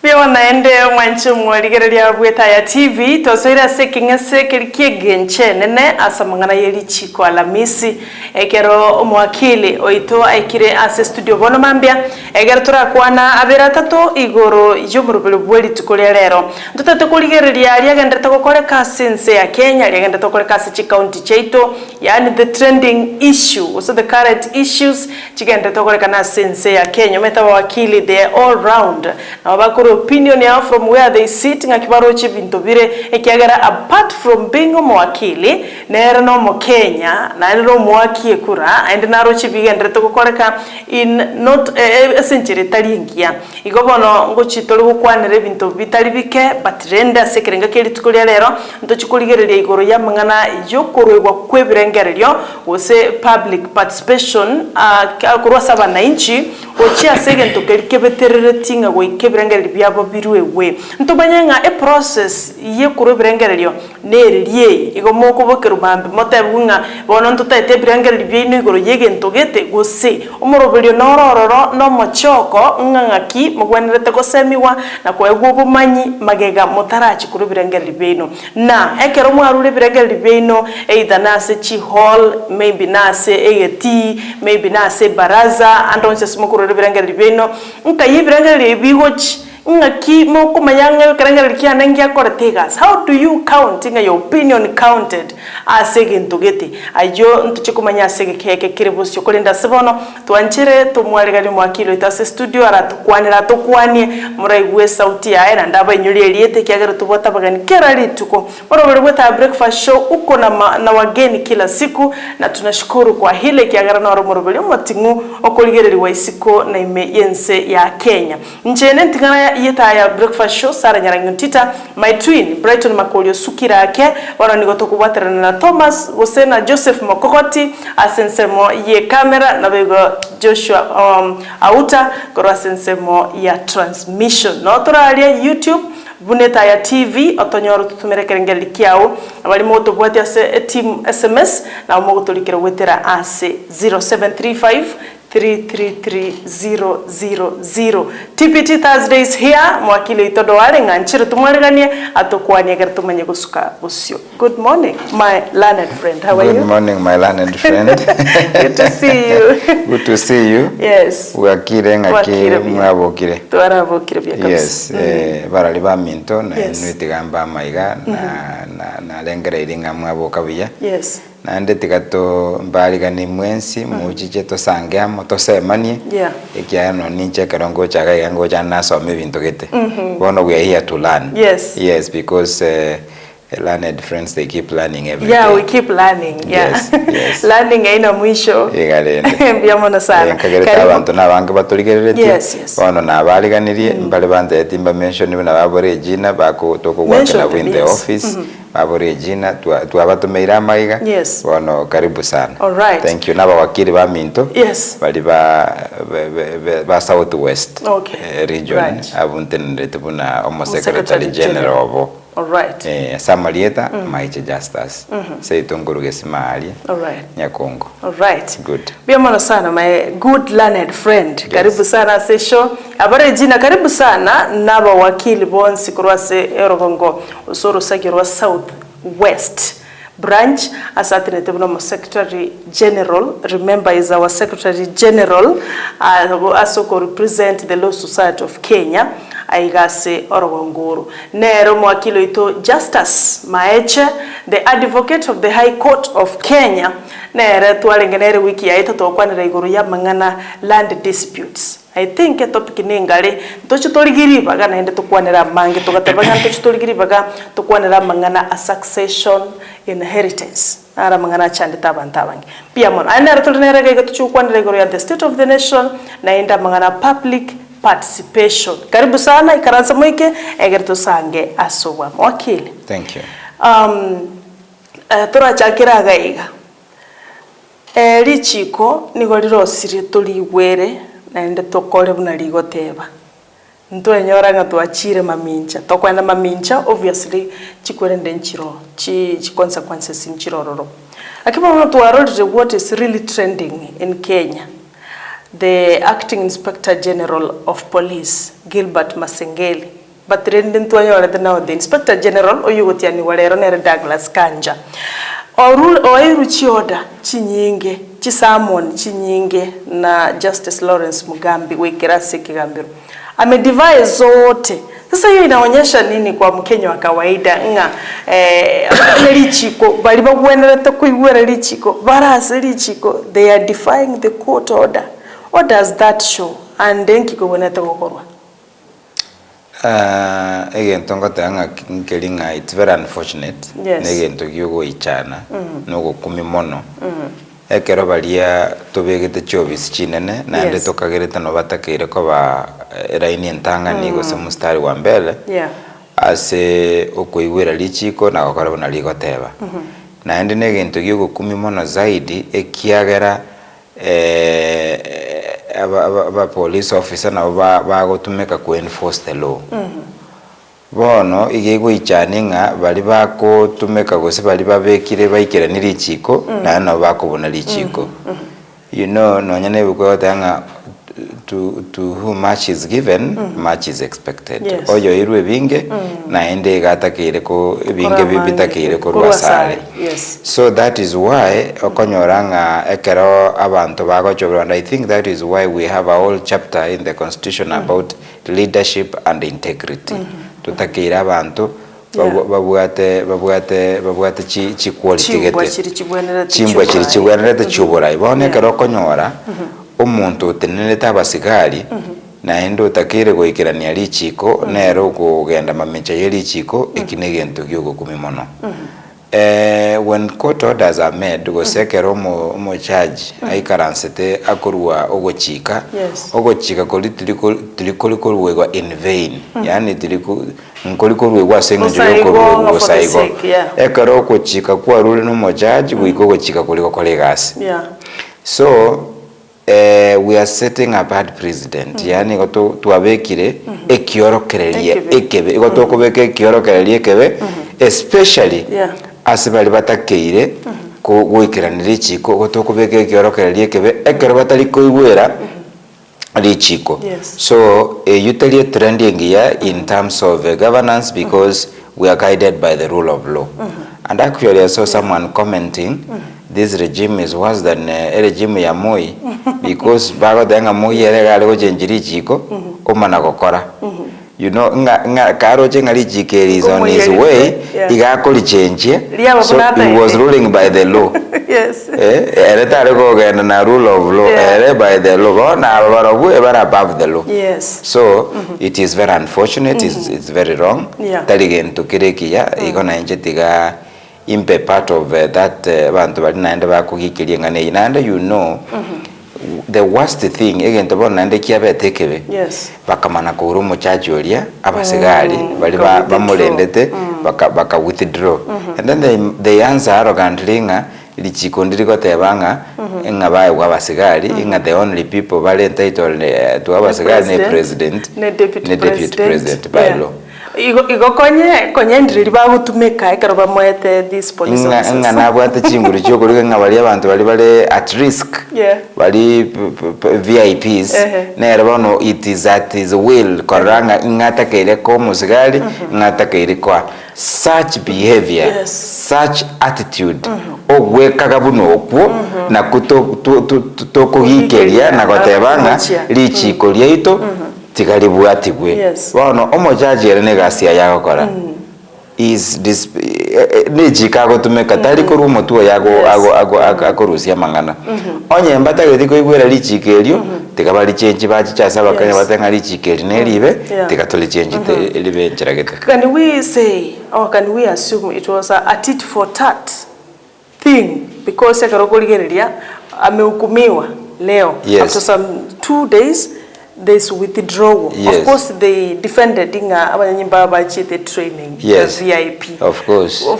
Bio naende mwanchu mwaligereria Etaya TV tosoira sekingese kirikigenche nene asamangana yeri chiko Alamisi ekero mwakili oito aikire ase studio bono mambia egero turakwana abera tato igoro yomurubelo bweli tukolia lero ntutatu kuligereria aliagendeta gukore kasense ya Kenya aliagendeta gukore kase chi county cheito yani the trending issue so the current issues chigendeta gukore kana sense ya Kenya meta wakili they all round na bakuru opinion yao from where they sit ngakibarochi bintu bire ekiagera apart from being mwakili nere no mo Kenya na ero mwaki ekura and narochi bigendere to gukoreka in not a century taringia igobono ngochitoro gukwanire bintu bitari bike but renda sekerenga keri tukulia lero ntochikuligereria igoro ya mangana yokorwegwa kwebirengererio wose public participation kurwa saba na inchi ochia segento kerikebeterere tinga go ikebirengereria byabo biruwe ntobanyanga a process ye kurubirengererio neririe igomoko bokerubambe motebunga bono ntutete birengererio byino igoro yegento gete gose omoroberio norororo no mochoko ngangaki mugwenerete gosemiwa na kwegwo bumanyi magega motarachi kurubirengererio byino na ekero mwarure birengererio byino either nase chi hall maybe nase egeti maybe nase baraza andonse simokurure birengererio byino nkayibirengererio bigochi ngaki moko mayanga karangara kiana ngia koretegas how do you count in your opinion counted asegento gete ajo ntuchikumanya asege keke kirebusyo kolinda sebono twanchire tumwaligani mwakilo itase studio aratukwanira tukwanie muraigwe sauti ya era ndaba inyuri eliete kiagera tubota bagani kerali tuko borobere weta breakfast show uko na wageni kila siku na tunashukuru kwa hile kiagera na borobere motingu okoligereri waisiko na ime yense ya Kenya njene ntingana Etaya breakfast show Sara Nyarangi Ontita my twin Brighton Makolio sukira yake wana nigotokubaterana na Thomas Gosena Joseph Mokokoti asensemo ye camera na bego Joshua Auta kwa asensemo ya transmission no turalia YouTube Etaya TV otonyoro tutumerekerengeli kiao abali moto bwati ase team SMS na umogotolikira wetera ase 0735 333000 TPT Thursdays here mwakili itodo wale nganchiro tumwareganie atokwanie gertumanye gusuka busyo. Good morning my learned friend, how are you? Good morning my learned friend. Good to see you. Good to see you. Yes, wakire ngakire mwabokire twarabokire bya kabisa. Yes, barali ba minto na nwitigamba maiga na lengere iringa mwaboka biya. Yes, na ndeti gato mbaligani mwensi mujiche to sangea moto semanie ekiano ninche karongo chaga yango jana so me bintu gete bono we are here to learn. Yes, because learned friends they keep learning every day. We keep learning. Yes. Learning aina mwisho. Egalende. Byamona sana. Kagereta abantu nabanga batoligerete. Bono nabaliganirie mbale bande timba mention na babore jina bako toko work na in the office. Babore jina tuabatumeira maiga. Bono karibu sana. All right. Thank you. Naba wakili ba minto. Bali ba South West region. Abuntenere tubuna almost secretary general obo. All right. Samarieta maiche justice. Say tonguru simali. All right. Nyakongo. All right. Good. Byamona sana my good learned friend. Karibu sana sesho. Abare jina karibu sana naba wakili bonsi kurwase erogongo usoro sagirwa South West branch asatine tebno secretary general. Remember is our secretary general also represent the Law Society of Kenya aigase orogonguru nero mwakilo ito Justice Maeche the advocate of the High Court of Kenya nere twalengenere wiki ya ito tokwanira iguru ya mangana land disputes. I think a topic ningale tochitoligiribaga na ende tukwanira mange tugatebaga tochitoligiribaga tukwanira mangana a succession inheritance ara mangana chande tabantabangi pia mon anera tulinera ga tuchukwanira iguru ya the state of the nation na enda mangana public participation. Karibu sana ikaranza mwike egerto sange asowa mwakili. Thank you. Tora chakira gaiga lichiko nigoriro siri tuliwere na ende tokole buna ligoteba ntwenyora nga tuachire mamincha tokwenda mamincha obviously chikwerende nchiro chi consequences nchirororo akiba no tuarorire what is really trending in Kenya. the acting inspector general of police Gilbert Masengeli but rendin tuanyore the inspector general oyugutiani walero nere Douglas Kanja oiru chioda chinyinge chisamon chinyinge na Justice Lawrence Mugambi wekirasi Kigambiro amedivide zote. Sasa hiyo inaonyesha nini kwa Mkenya wa kawaida nga lichiko bali bagwenerete kuigwera lichiko barase lichiko they are defying the court order. What does that show? And then kiko wenete gokorwa again tongotanga nkelinga it's very unfortunate. Yes. Again to yugo ichana no kumimono ekero balia tobegete chobis chinene na ande tokagereta no batakire ko ba raini entanga nigo se mustari wa mbele ase okoigwera lichiko na gokora bona ligoteba na ande negento yugo kumimono zaidi ekiagera aba police officer na bagotumeka ku enforce the law. Bono igego ichaninga bali bako tumeka gose bali babekire baikira nilichiko na no bakobona lichiko. You know no nyane buko tanga to whom much is given much is expected. Yes. Oyo irwe binge na ende gatakire ko binge bibitakire ko rwasare. Yes. So that is why okonyoranga ekero abantu bagochobra, and I think that is why we have a whole chapter in the constitution about leadership and integrity. Tutakira abantu babuate chi quality gete chimbwa chiri chibwenerete chubura ibone kero konyora umuntu teneleta abasigari na endo takire goikirania lichiko nero kugenda mamencha yelichiko ekinegento gyogo kumimono. When court orders are made gosekero mo charge aikaransete akorwa ogochika kolitilikolwegwa in vain yani nkolikolwegwa sengenjo saigo ekero ogochika kwa rule no mo charge guiko gochika koliko kolegasi. So we are setting a bad precedent yani goto tuabekire ekiorokererie ekebe goto kobeke ekiorokererie ekebe especially asibali batakeire ko gwikiranira ichiko gotokubeka ekiorokererie kebe ekero batari koigwera lichiko. So utili trending here in terms of governance because we are guided by the rule of law. And actually I saw someone commenting this regime is worse than a regime ya Moi because bago denga Moi ere gale go jenjiri chiko omana gokora. You know nga karo chengali chike is on his way igakoli change so he was ruling by the law. Yes. Ere tare go genda na rule of law ere by the law na abaragu ever above the law. Yes. So it is very unfortunate. It's very wrong. Taligen to kirekia igona injetiga impe part of that bantu bali naenda bakugikiria ngane inanda you know the worst thing again to bona nande kiabetekebe bakamana ko urumo charge olia abasigari bali bamulendete baka withdraw and then they answer arrogantly nga lichiko ndiriko tebanga ngabaye wabasigari nga the only people bali entitled to abasigari ne president ne deputy president by law. Igo konye ndiri bagutumeka ekero bamwete this police officers nga nabwate chinguru cyo kuri nga bali abantu bali at risk bali VIPs nero bono it is at his will koranga ingata kere ko musigari ngata kere kwa such behavior such attitude ogwekaga buno okwo na kutokuhikeria na gotebanga lichiko lyeito tigalibwatigwe bono omojaji ne gasia yagokora is this nijikago tumeka tari ko rumotuo yago akorusia mangana onye mbata gethiko igwera lichikerio tikabali change bachi chasa bakanya batenga lichikeri neribe tikatoli change libe nchiragete. Can we say or can we assume it was a tit for tat thing because yakarogoligereria amehukumiwa leo after some 2 days this withdrawal. Of course they defended inga abanyimba bachi the training the VIP. Of course to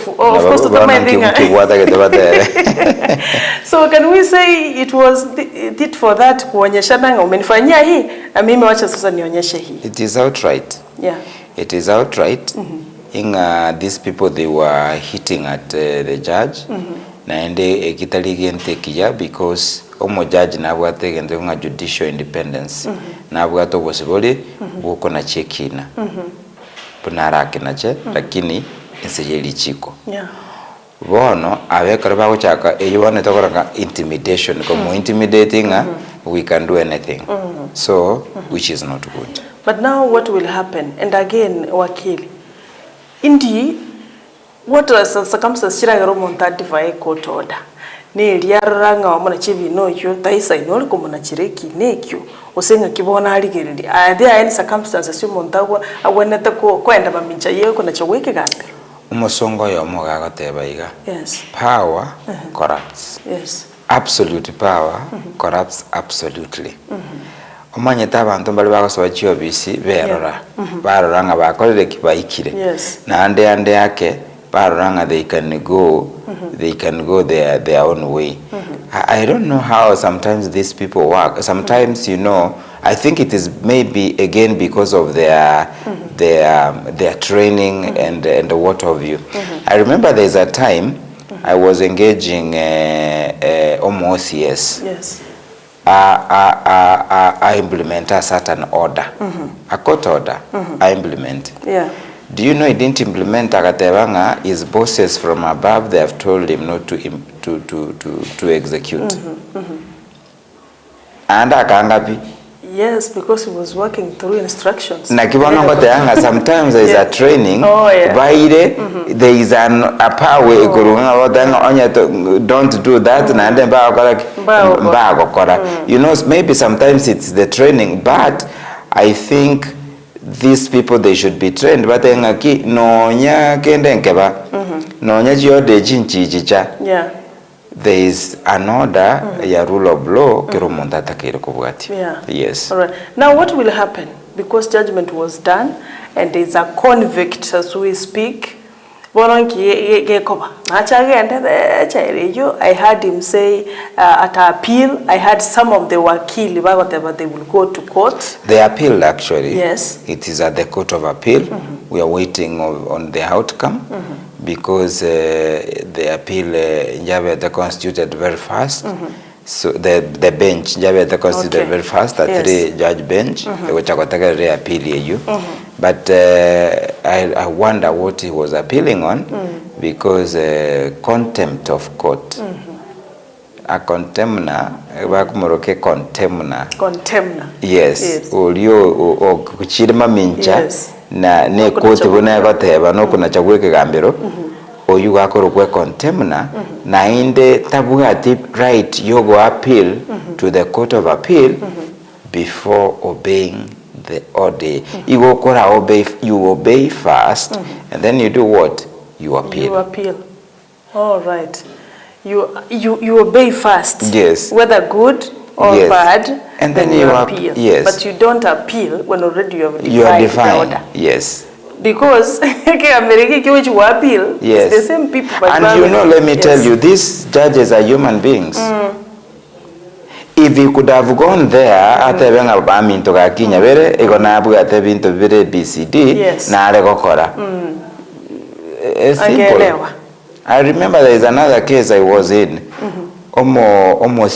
so can we say it was it for that kuonyesha nanga umenifanyia hii na mimi wacha sasa nionyeshe hii. It is outright. It is outright. Inga these people they were hitting at the judge na ende ekitaligente kia because omo judge na bwate gende nga judicial independence na bwato possible buko na chekina punarake nache lakini insejeli chiko bono abekora bago chaka eyibone tokora intimidation como intimidating we can do anything so which is not good. But now what will happen? And again, wakili, indi what was the circumstances chiragero montative a court order ne liaranga wamona chibino yo taisa inoli komona chireki nekyo osenga kibona aligereri are there any circumstances you montawa aweneta ko kwenda bamincha yeko na chaweke gambe umusongo yomo gagoteba iga yes power corrupts yes absolute power corrupts absolutely omanyeta abantu bali bagosoba chiobisi berora baroranga bakorere kibaikire na ande yake baroranga they can go their own way. I don't know how sometimes these people work. Sometimes I think it is maybe again because of their training and what have you. I remember there's a time I was engaging almost yes. I implement a certain order, a court order. I implement. Yeah. Do you know he didn't implement Agatebanga? His bosses from above, they have told him not to execute. And akangapi? Yes, because he was working through instructions. Sometimes there is a training. There is a power. Don't do that. Maybe sometimes it's the training, but I think these people, they should be trained. But there is an order, a rule of law. Yes. All right. Now what will happen? Because judgment was done and there is a convict as we speak. I heard him say at appeal, I heard some of the wakili, whatever, they will go to court. They appealed actually. Yes. It is at the court of appeal. We are waiting on the outcome because the appeal they constituted very fast. So the bench they constituted very fast, a 3-judge bench, which I got to appeal you. But I wonder what he was appealing on because contempt of court. A contemner, contemner. Yes. Olio kuchirima mincha na ne court buna goteba no kuna chagweke gambero. Oyu gakoro kwe contemner na inde tabugati right yogo appeal to the court of appeal before obeying the order. You obey first and then you do what? You appeal. You appeal. All right. You obey first. Yes. Whether good or bad, and then you appeal. Yes. But you don't appeal when already you have defined the order. Yes. Because you appeal, yes. It's the same people. And let me tell you, these judges are human beings. If he could have gone there, simple. I remember there is another case I was in. Omo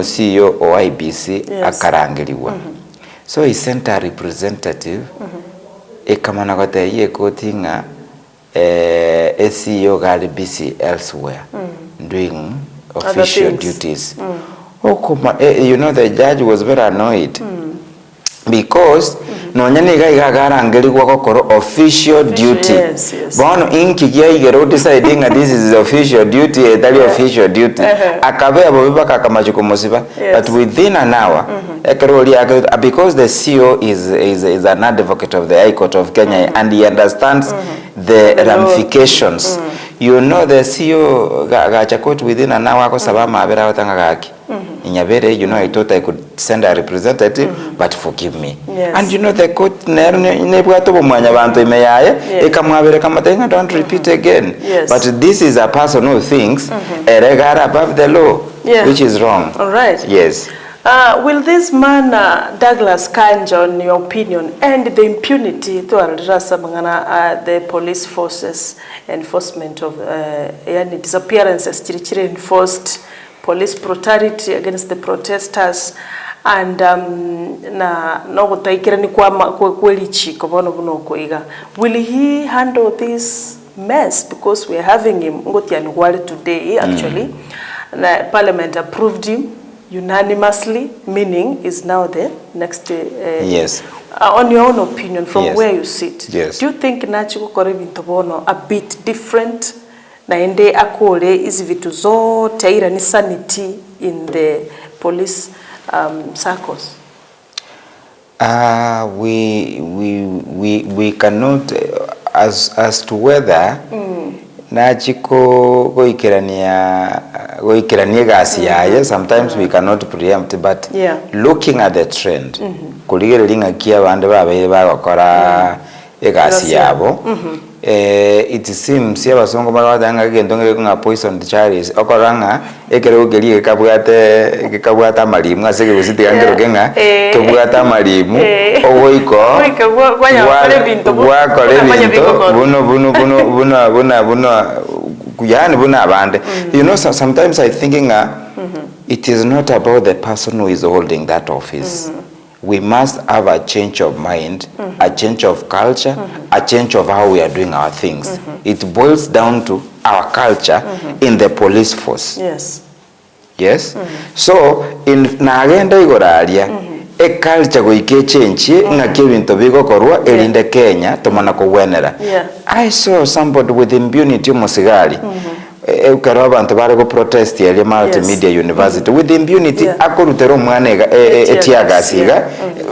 CEO or IBC akarangiriwa. So he sent a representative. Ekamanagote ye kotinga CEO gali busy elsewhere doing official duties. The judge was very annoyed because no nyane ga garangirwa kokoro official duty. Bono inki igero deciding this is official duty, that official duty. Akabe abobaka kamachuko mosiba, but within an hour because the CEO is an advocate of the High Court of Kenya and he understands the ramifications. The CEO gacha court within an hour ko sabama abera watanga gaki. Inyabere, I thought I could send a representative, but forgive me. And the court don't repeat again. But this is a person who thinks above the law, which is wrong. All right. Yes. Will this man, Douglas Kanja, in your opinion, end the impunity to the police forces enforcement of disappearances enforced police brutality against the protesters, and na no gutaikira ni kwa kwelichi kobono buno koiga. Will he handle this mess? Because we are having him ngotiani wale today actually. Parliament approved him unanimously, meaning is now the next yes. On your own opinion, from yes. where you sit, yes. do you think nachiko kore bintu bono a bit different na ende akole hizi vitu zote ira ni sanity in the police circles? We cannot as to whether nachiko goikirania gasi yaye, sometimes we cannot preempt, but looking at the trend kuligerelinga kia bande babaye bagokora egasi yabo, it seems abasongo bagatanga gendo nga poisoned cherries okoranga ekero gelie kabwata malimu asege busiti ngero genga kebwata malimu ogoiko gwakore bintu buno kuyani buna abande. You know, sometimes I thinking it is not about the person who is holding that office. We must have a change of mind, a change of culture, a change of how we are doing our things. It boils down to our culture in the police force. Yes. Yes? So, in nagenda igoraria, e culture goike change nga kibinto bigo korwa elinde Kenya tomana ko wenera. I saw somebody with impunity musigari. Ukaro abantu bari go protest yali multimedia university with impunity akorutero mwana etiagasiga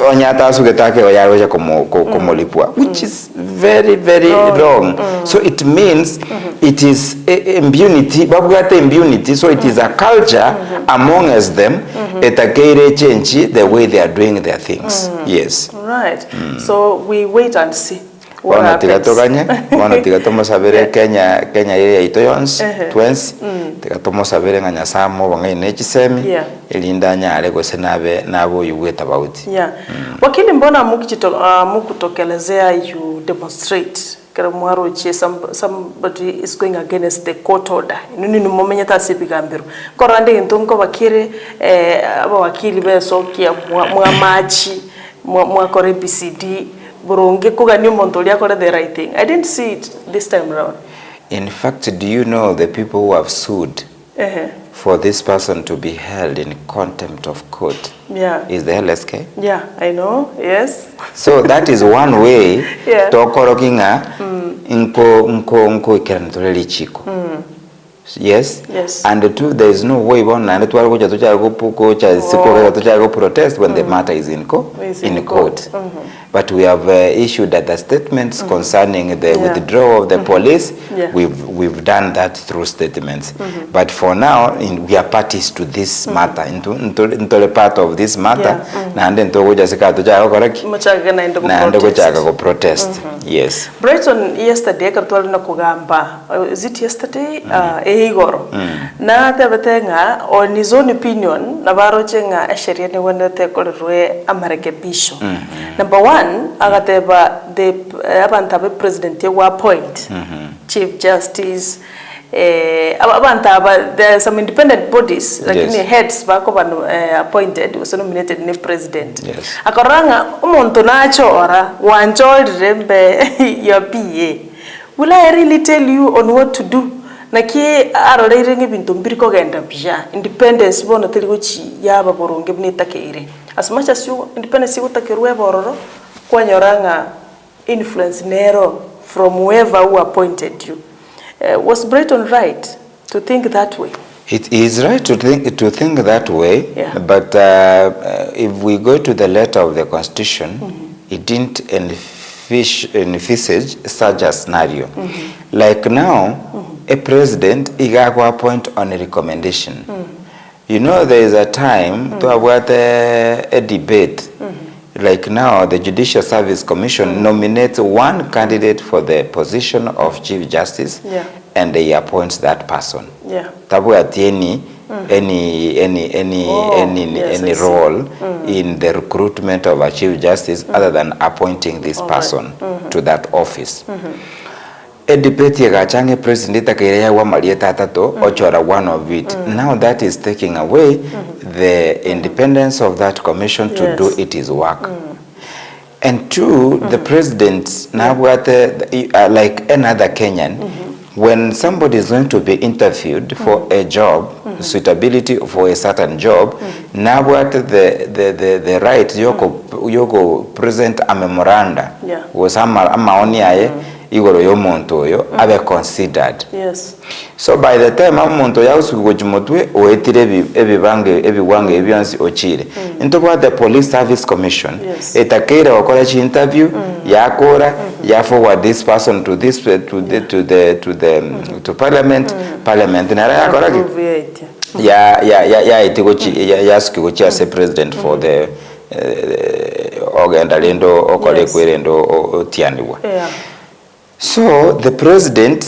onyata asugetake yaje komolipwa, which is very wrong. So it means it is impunity, babugate impunity, so it is a culture among us them etakere change the way they are doing their things. Yes. Right. So we wait and see. Wana tigatomo sabere Kenya ile itoyons twins tigatomo sabere nganya samo bangai nechisemi ilindanya ale go senabe nabo yuweta bauti. Wakili, mbona mukutokelezea you demonstrate kera mwaro che somebody is going against the court order nini mumenye tasibigambiro korande ntonko bakire abawakili besokia mwamachi mwakore BCD buronge kugani umuntu yakora the right thing. I didn't see it this time around. In fact, do you know the people who have sued for this person to be held in contempt of court is the LSK? Yeah, I know. Yes. So that is one way to okorokinga nko ikantoreli chiko. Yes. And the two, there is no way one and to protest when the matter is in court. But we have issued the statements concerning the withdrawal of the police. We've done that through statements. But for now, we are parties to this matter, into part of this matter. Protest. Yes. Brighton yesterday is it yesterday? Igoro. Na tebetenga on his own opinion na barochenga sheria ni wonete kolwe amarekebisho. Number one, agateba the abantabe president wa appoint chief justice abantaba there are some independent bodies like in heads bako appointed was nominated ni president. Akoranga umuntu nachora wanjolrembe your PA. Will I really tell you on what to do? Naki arorere ngibintu mbiriko genda bya independence bona teliguchi yaba boronge bnitakeire as much as you independence utakerwe bororo kwanyoranga influence nero from whoever who appointed you. Was Brighton right to think that way? It is right to think that way, but if we go to the letter of the Constitution, it didn't envisage such a scenario. Like now, a president igago appoint on a recommendation. You know, there is a time to have a debate. Like now, the Judicial Service Commission nominates one candidate for the position of Chief Justice, and they appoint that person. Tabu at any role in the recruitment of a Chief Justice other than appointing this person to that office. debate yagachange president akaireya wa marieta atatu ochora one of it. Now that is taking away the independence of that commission to do its work. And two, the president now like another Kenyan, when somebody is going to be interviewed for a job, suitability for a certain job, now what the right yoko present a memoranda was amaoni aye igoro yo muntu oyo abe considered. Yes. So by the time amuntu yawusugujumutwe oetire ebiwange ebyansi ochire into what the police service commission etakira wakora chi interview yakora ya forward this person to this to parliament nara yakora ya itikochi ya skikochi as a president for the ogenda lendo okole kwerendo otianiwa. So the president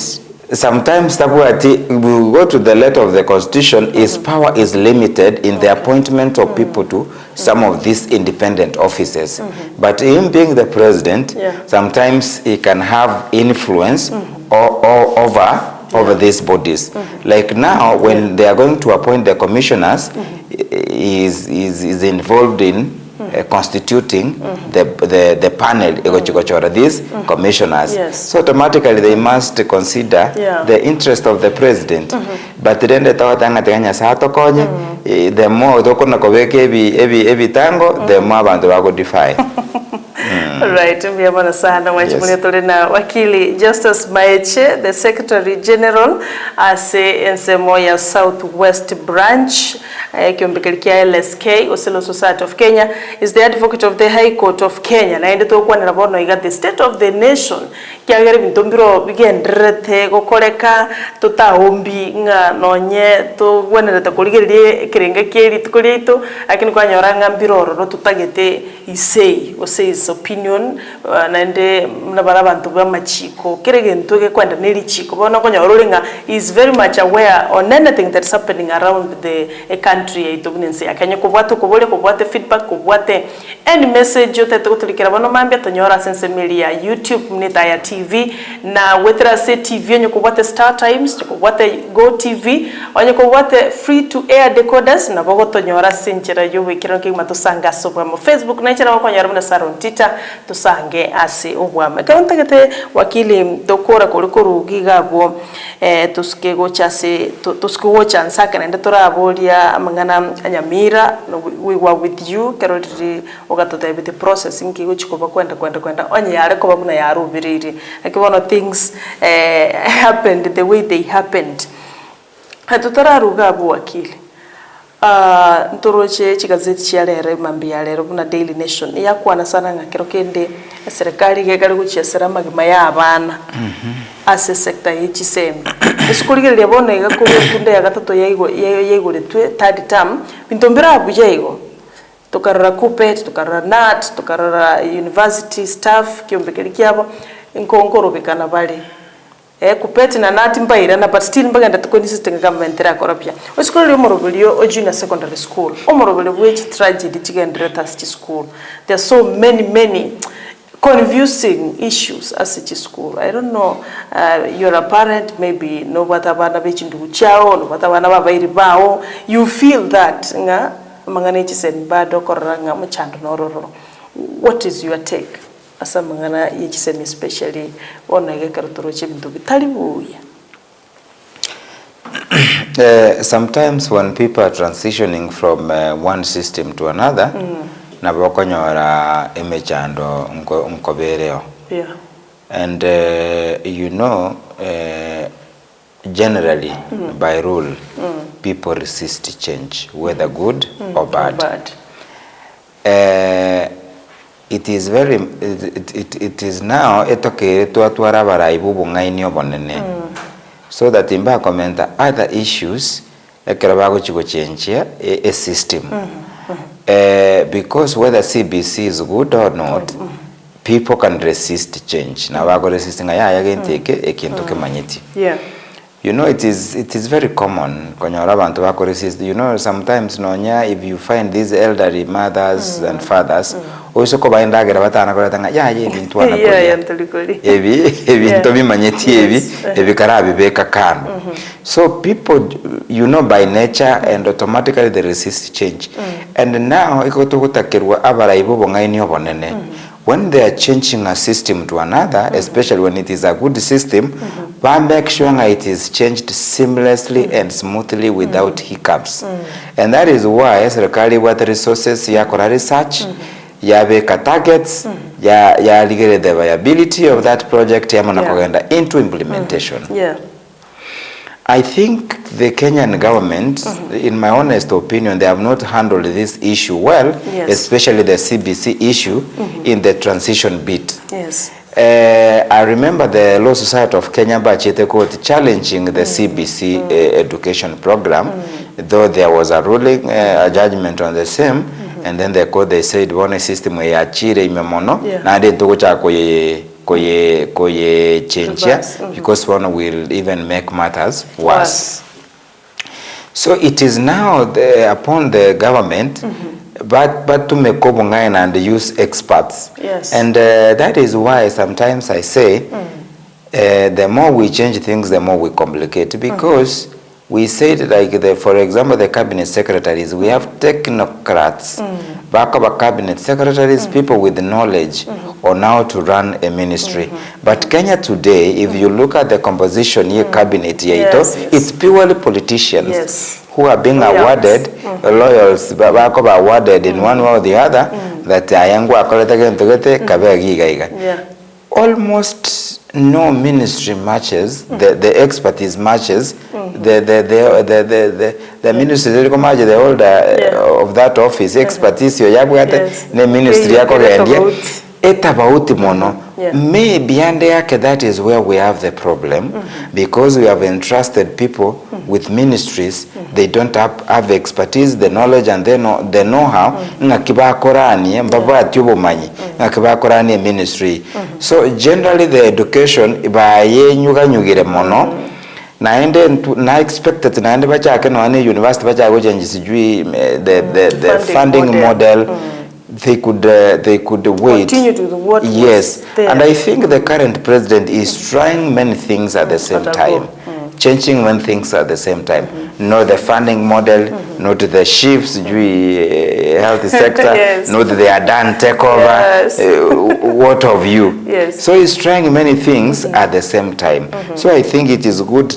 sometimes we go to the letter of the constitution, his power is limited in the appointment of people to some of these independent offices. But him being the president, sometimes he can have influence over these bodies. Like now, when they are going to appoint the commissioners, he is involved in constituting the panel these commissioners. So automatically they must consider the interest of the president. But then the more the more abantu bagodify. Right, mbiamana sana mwachimulia tolena wakili Justice Maeche, the Secretary General ase ensemo ya Southwest Branch kiombekelikia LSK Oselo Society of Kenya, is the advocate of the High Court of Kenya na ende to kwa nirabono iga the state of the nation kiagere bintombiro bigendrete gokoreka tutaombi nga nonye to wenerete kuligerie kirenge kieri tukolito akini kwa nyoranga mbiroro tutagete isei ose opinion nande mnabara abantu bamachiko kiregento ke kwenda nelichiko bona konyorulinga is very much aware on anything that's happening around the country itobunense akanye kubwate kubwate feedback kubwate any message yote tukutulikira bono mambia tonyora sense media YouTube Etaya TV na wethera se TV onye kubwate Star Times kubwate Go TV onye kubwate free to air decoders na bogo tonyora senchera yowe kironke matusanga sobwa mo Facebook na chera wakonyara muna Ontita tusange ase obwame kauntegete wakili dokora kolikoro gigabo tuskego chase tuskego chansaka na ndatoraboria amangana anyamira we were with you karoti ogatoda with the processing kigo chikoba kwenda onye yare ko bamuna yarubiriri akibono things happened the way they happened hatutararuga abo wakili ntoroche chigazeti chialere mambia lero kuna Daily Nation yakwana sana ngakiro kende serikali gegari guchesera magima ya abana ase sector yichisembe esikuligere bona igakubye kunde ya gatatu yayigoretwe third term bintombera abuje igo tukarara kupet tukarara nat tukarara university staff kiombekeli kyabo inkonkoro bekana bale kupeti na nati mbaira na but still mbaganda tukoni system government ra korapya osikolo omorobelio junior secondary school omorobelio which tragedy chigendreta school there are so many confusing issues as a school. I don't know, you're a parent, maybe no batabana bechindu chao no batabana babairi bao, you feel that nga mangana chisen bado koranga mchando nororo. What is your take? Asa mangana yichisemi especially ona yekarutoroche bintu bitalibuya. Sometimes when people are transitioning from one system to another, na bokonyora emechando nkobereo. Yeah. And you know, generally by rule, people resist change, whether good or bad. It is very it is now etoke tuatwara baraibu bungaini obonene, so that imba commenta other issues ekerabago chiko change a system. Because whether CBC is good or not, people can resist change. Na wago resisting ekintu kemanyiti. Yeah. You know, it is very common konyora bantu bako resist. You know, sometimes nonya if you find these elderly mothers and fathers osoko baindagera batana kola tanga ya bintu ana kola ebintu bimanyeti ebikarabi beka kano. So people, you know, by nature and automatically they resist change. And now ikotokutakirwa abaraibo bongaini obonene. When they are changing a system to another, especially when it is a good system, make sure it is changed seamlessly and smoothly without hiccups. And that is why serikali what resources ya kora research, ya beka targets, ya ligere the viability of that project ya manakogenda into implementation. I think the Kenyan government, in my honest opinion, they have not handled this issue well, especially the CBC issue in the transition bit. I remember the Law Society of Kenya Bachete Court challenging the CBC education program, though there was a ruling, a judgment on the same, and then the court, they said, one system we achire imemono, na ade tokocha koye change, because one will even make matters worse. So it is now upon the government, but to make and use experts. And that is why sometimes I say, the more we change things, the more we complicate, because we said, like, for example, the cabinet secretaries, we have technocrats, backup cabinet secretaries, people with knowledge on how to run a ministry. But Kenya today, if you look at the composition here, cabinet, it's purely politicians who are being awarded, loyals, backup awarded in one way or the other, that ayangwa almost no ministry matches the expertise matches the ministry the holder of that office expertise the ministry etabauti mono. Maybe that is where we have the problem, because we have entrusted people with ministries. They don't have expertise, the knowledge, and the know-how. Ministry. So generally the education na expected na university the funding model. They could wait. Continue to the what and I think the current president is trying many things at the same time, changing many things at the same time. Not the funding model, not the shifts, health sector, not the Adan takeover, what of you. So he's trying many things at the same time. So I think it is good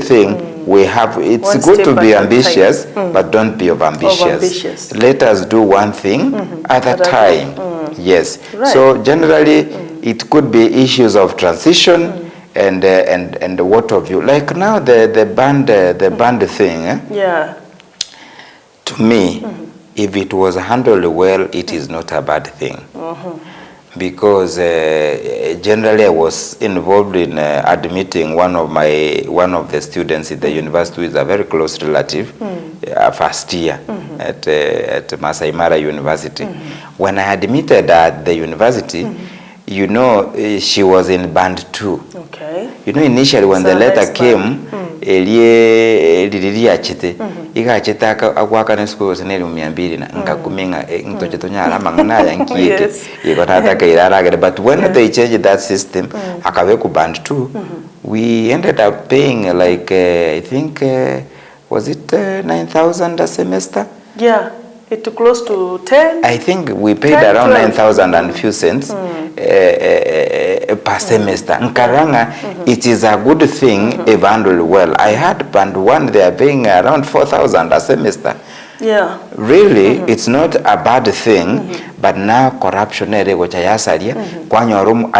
thing we have. It's good to be ambitious, but don't be overambitious. Let us do one thing at a time. So generally it could be issues of transition and what of you, like now the band thing, to me, if it was handled well, it is not a bad thing. Because generally I was involved in admitting one of the students in the university who is a very close relative, first year at Masai Mara University. When I admitted at the university, you know, she was in band 2. You know, initially when the letter came, but when they changed that system, band 2, we ended up paying like I think was it 9,000 a semester? It close to 10. I think we paid around 9,000 and few cents per semester. Nkaranga, it is a good thing if handled well. I had band 1, they are paying around 4,000 a semester. Really, it's not a bad thing, but now corruption a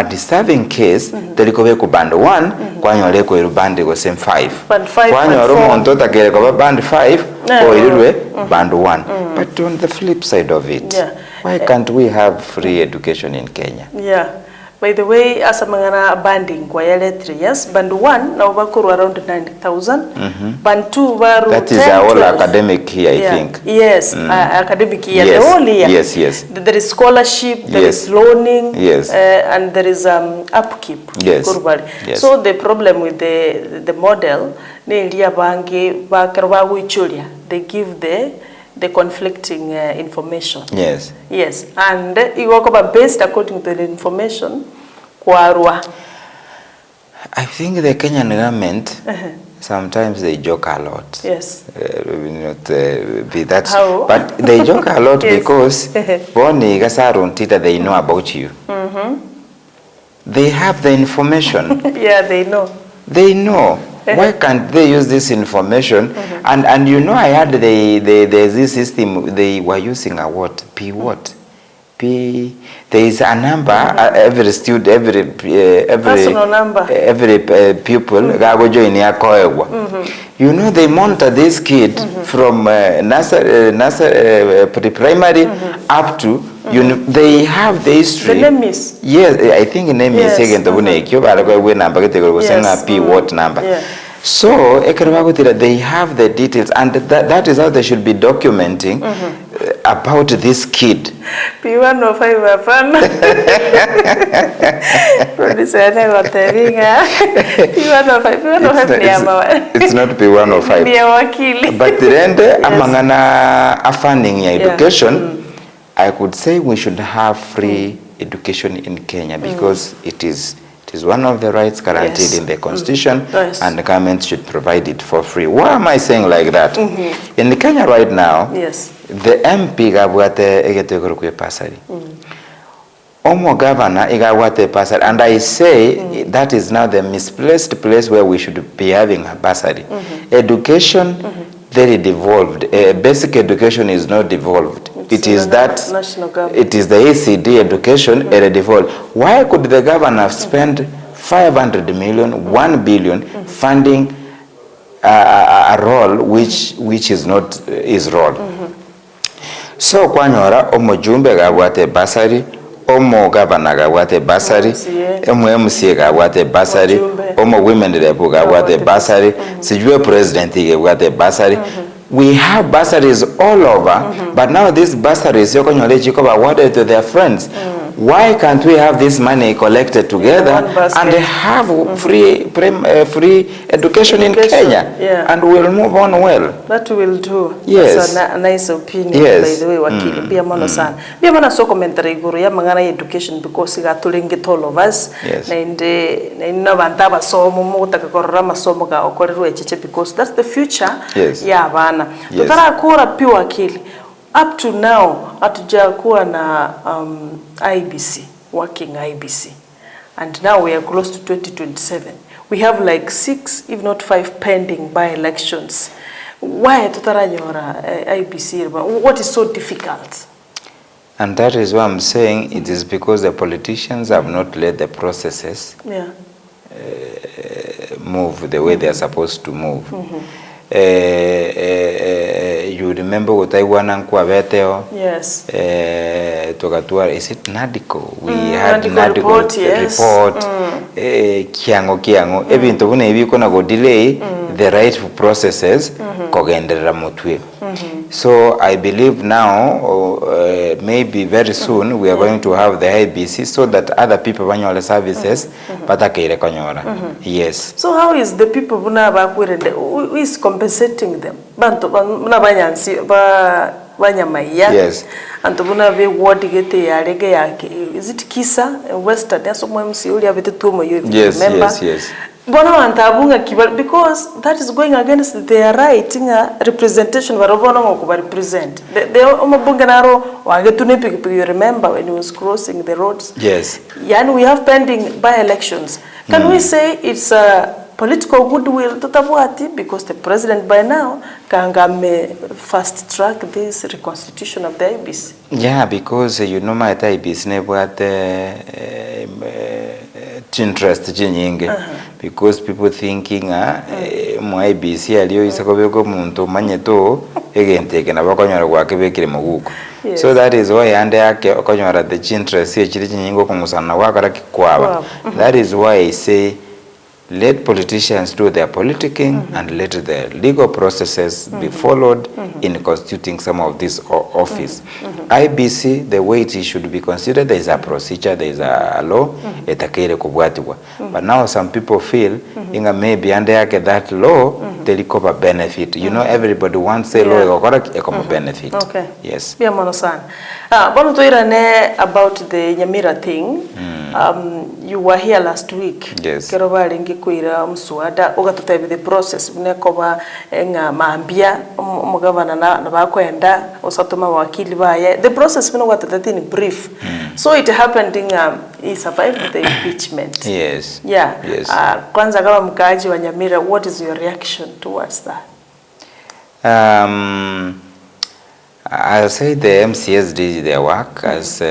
deserving case telikobe ku band 1 kwanyoleko band go same 5 Ontita band 5 or band 1. But on the flip side of it, why can't we have free education in Kenya? By the way, as a mangana banding kwa yale 3 years, band 1 na ubakuru around 9,000, band 2 baru 10,000. That is our whole academic year, I think. Academic year, the whole year. There is scholarship, there is loaning, and there is upkeep. So the problem with the model, they give the the conflicting information. Yes. Yes. And igokoba based according to the information kwarwa. I think the Kenyan government sometimes they joke a lot. Yes. Be that. How? But they joke a lot yes. because Boni Ontita, they know about you. They have the information. Yeah, they know. They know. Why can't they use this information? And you know, I heard there's this system they were using a what? P what? P. There is a number every student, every personal number. Every pupil. You know, they monitor this kid from nursery, pre-primary up to. They have the history. The name is? Yes, I think the name is second. Yes. P what number? Yeah. So they have the details, and that is how they should be documenting about this kid. P105 hapana. It's not P105. But then amangana funding education, I could say we should have free education in Kenya because it is one of the rights guaranteed in the constitution, and the government should provide it for free. Why am I saying like that? In Kenya right now, the MP gabwate egetegurukwe pasari. Omo governor igawate pasari, and I say that is now the misplaced place where we should be having a pasari. Education very devolved. Basic education is not devolved. It is that it is the ECD education devolved. Why could the governor spend 500 million, 1 billion funding a role which is not his role? So kwanyora omo jumbe gawate basari, omo governor gawate basari, omo MCA gawate basari, omo women rep gawate basari, sijue president gawate basari. We have bursaries all over, but now these bursaries are awarded to their friends. Why can't we have this money collected together and have free education in Kenya? And we'll move on well. That will do. Yes. That's a nice opinion, yes. By the way, wakili. Bia mono sana. Bia mono so commentary guru ya mangana education because iga tulingit all of us. Yes. Na ina bantaba somo mo takakorora masomo ga okorerwe cheche because that's the future. Yes. Ya bana. Tutara kura pia wakili. Up to now, hatujakuwa na IBC, working IBC. And now we are close to 2027. We have like 6, if not 5 pending by-elections. Why tutaranyora IBC? What is so difficult? And that is why I'm saying it is because the politicians have not let the processes move the way they are supposed to move. You remember what I want to Beteo? Yes. Is it Nadico? We had Nadico report. Kiango. Even to we gonna go delay the rightful processes. So I believe now, maybe very soon, we are going to have the IBC so that other people manual services, yes. So how is the people who is compensating them? Yes. And to be ward get is it Kisa Western? Yes, yes. Because that is going against their right in a representation represent. You remember when he was crossing the roads? Yes. And we have pending by-elections. Can we say it's a political goodwill because the president by now can fast track this reconstitution of the IBC? Yeah, because you know my IBC never interest because people thinking my IBC aliyo isakobeko muntu manyeto egenteke nabakonyora gwakebekire muguko. So that is why ande yake okonyora the interest ekiri kinyingo kumusana wakara kikwaba. That is why I say let politicians do their politicking and let the legal processes be followed in constituting some of this office. IBC, the way it should be considered, there is a procedure, there is a law, but now some people feel maybe under that law telikopa benefit. You know, everybody wants to low ekoma benefit. Okay. Yes. Bia mono sana. Bono toirane about the Nyamira thing. You were here last week. Yes. Kero bali ngikuira mswada ugatutebe the process nekoba nga mambia umugavana na bakwenda osatuma wakili baye. The process bino gatutete in brief. So it happened in he survived the impeachment. Yes. Yeah. Yes. Kwanza kama mkaaji wa Nyamira, what is your reaction towards that? I'll say the MCS did their work as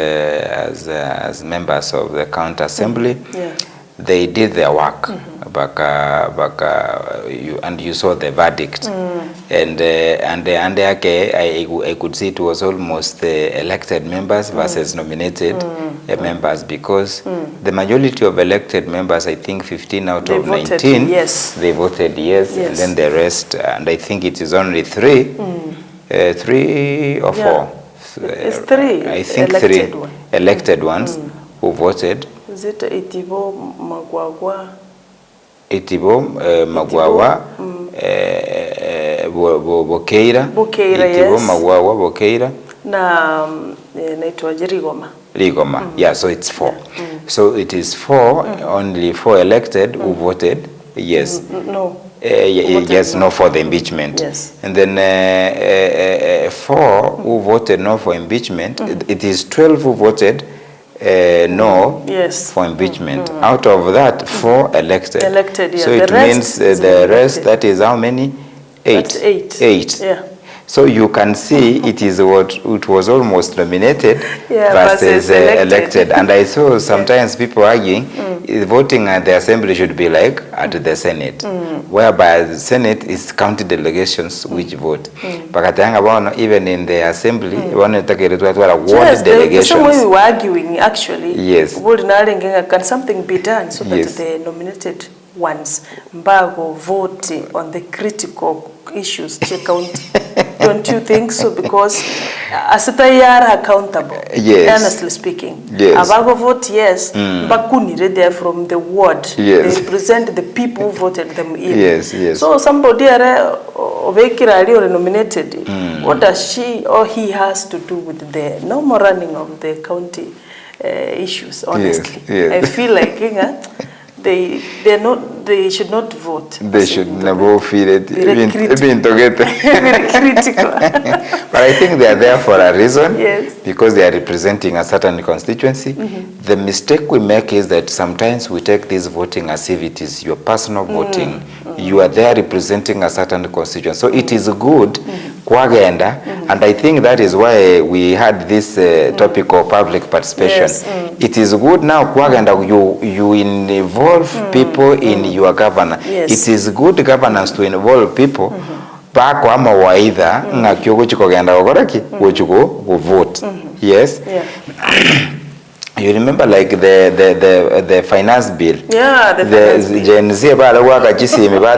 members of the county assembly. Yeah. They did their work. You saw the verdict. And I could see it was almost elected members versus nominated members, because the majority of elected members, I think 15 out of 19, yes. They voted yes, and then the rest, and I think it is only 3 or 4. It's 3. I think elected 3 elected ones who voted. Is it Itibo Magwagwa? Itibo Magwawa, Bokeira, Itibo yes. Magwawa, Bokeira. Na naitwa Rigoma. Yeah, so it's 4. So it is 4, only 4 elected who voted yes. No. Yes, no for the impeachment. Yes. And then 4 who voted no for impeachment. It is 12 who voted no yes. for impeachment. Out of that, 4 elected. Elected, yeah. So it means the rest, that is how many? 8. That's 8. 8. Yeah. So you can see it is what it was almost nominated versus elected. And I saw sometimes people arguing voting at the assembly should be like at the Senate, whereby the Senate is county delegations which vote. But even in the assembly, ward delegations. The same way we were arguing, actually. Yes. Can something be done so that the nominated ones mbago vote on the critical issues check out? Don't you think so? Because they are accountable. Yes. Honestly speaking. Yes. Abago vote yes. Bakuni they are from the ward. Yes. They represent the people who voted them in. Yes. Yes. So somebody are nominated. What does she or he has to do with the normal running of the county issues? Honestly, yes. I feel like they should not vote. They should never feel it. Very critical. Very critical. But I think they are there for a reason. Yes. Because they are representing a certain constituency. The mistake we make is that sometimes we take this voting as if it is your personal voting. You are there representing a certain constituency. So it is good kwagenda, and I think that is why we had this topic of public participation. Yes. It is good now kwagenda you involve people in your governance. Yes. It is good governance to involve people. Bako ama waidha ngakyo chikogenda ogoraki go vote. Yes. Yeah. You remember like the finance bill. Yeah, the finance bill. Gen Z ba la waka chisimi ba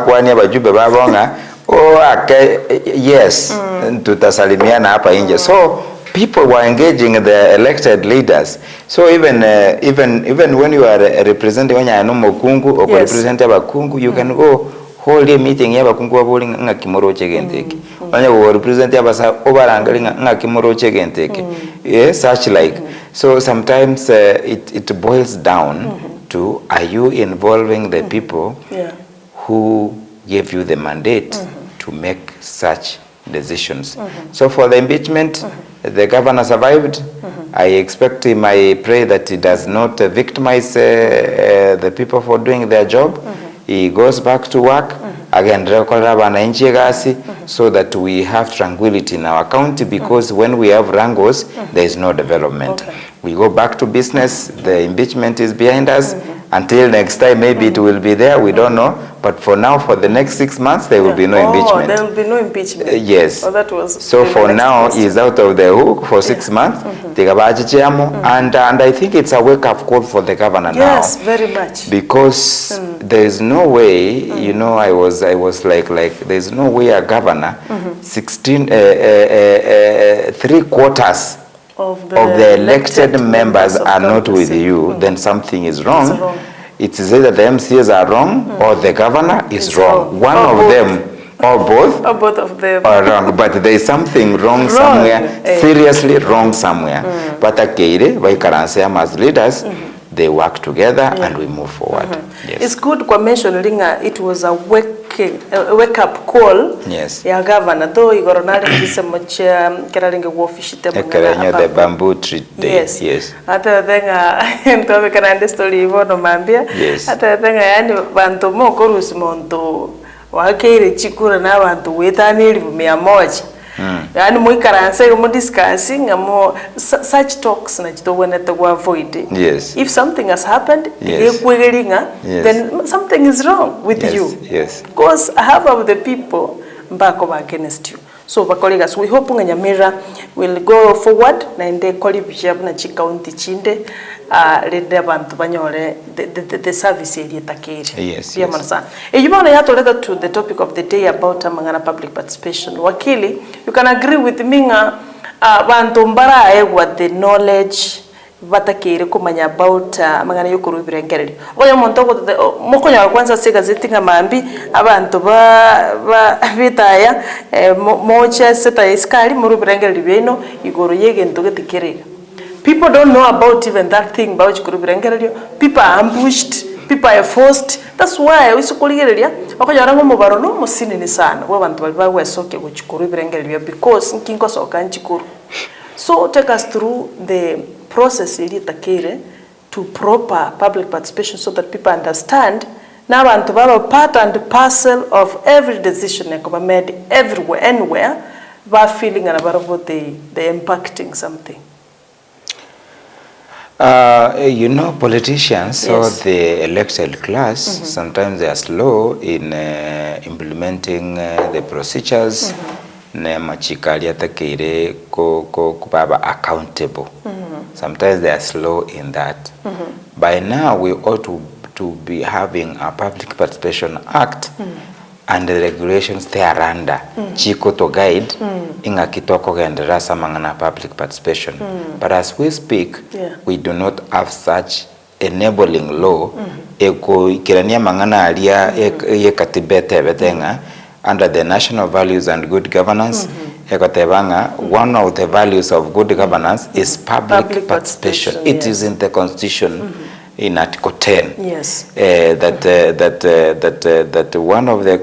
kwani abajube babonga. Oh, okay, yes. Tutasalimiana hapa nje. So people were engaging the elected leaders. So even when you are representing Mokungu or representing Abakungu, you can go hold a meeting ya Bakungu aboli nga kimoro chegenteke. Wanya wo represent abasa obarangali nga kimoro chegenteke. Yes, such like. So sometimes it boils down to, are you involving the people who gave you the mandate to make such decisions? So for the impeachment, the governor survived. I expect him, I pray that he does not victimize the people for doing their job. He goes back to work. Again, so that we have tranquility in our county, because when we have wrangles, there is no development. We go back to business, the impeachment is behind us. Until next time, maybe it will be there, we don't know. But for now, for the next 6 months, there will be no impeachment. There will be no impeachment. Yes. Oh, that was so for now, he's out of the hook for 6 months. And I think it's a wake-up call for the governor now. Yes, very much. Because there is no way, you know, I was like there's no way a governor, 3/4 of the elected members are not with you, then something is wrong. It's either the MCAs are wrong or the governor is wrong. One of them or both of them are wrong, but there is something wrong somewhere, seriously wrong somewhere. But Akaire, Vaikaranseam as leaders, they work together and we move forward. Yes. It's good to mention it was a wake-up call. Yes. Ya governor, though he got another much keralinge wofishite the bamboo tree day. Yes. Yes. Hata thenga ntobe kana story ivono mambia. Yes. Hata thenga yani bantu moko rusimonto wakeire chikura na bantu wetani 100. Yani muikaranse mu discussing such talks na chitogwena to avoid. Yes. If something has happened, yes. then something is wrong with you. Yes. Because half of the people back over against you. So colleagues, we hope Nyamira will go forward na inde koli bishop na chikaunti chinde lede abantu banyore the service area takere. Yes. Pia manasa. You want to relate to the topic of the day about mangana public participation. Wakili, you can agree with me nga bantu mbara what the knowledge batakere kumanya about mangana yokurubira ngereri. Oyo muntu moko nya kwanza se gazeti nga mambi abantu ba bitaya mocha seta iskali murubira ngereri bino igoro yege ntogetikere. People don't know about even that thing about kurubira ngereri. People are ambushed, people are forced. That's why we sukuligereria bakonyara ngo mubaro no musinini sana wabantu bali bawesoke gukurubira ngereri because nkinko soka nchikuru. So take us through the process to proper public participation so that people understand now and to have a part and parcel of every decision that made everywhere, anywhere, by feeling about they impacting something. You know, politicians or the elected class, sometimes they are slow in implementing the procedures. Accountable. Sometimes they are slow in that. By now, we ought to be having a Public Participation Act and the regulations thereunder. Chiko to guide inga kitoko genderasa mangana public participation. But as we speak, we do not have such enabling law. Eko kirania mangana alia ye katibete betenga. Under the national values and good governance, one of the values of good governance is public participation. It is in the Constitution in Article 10. Yes. That one of the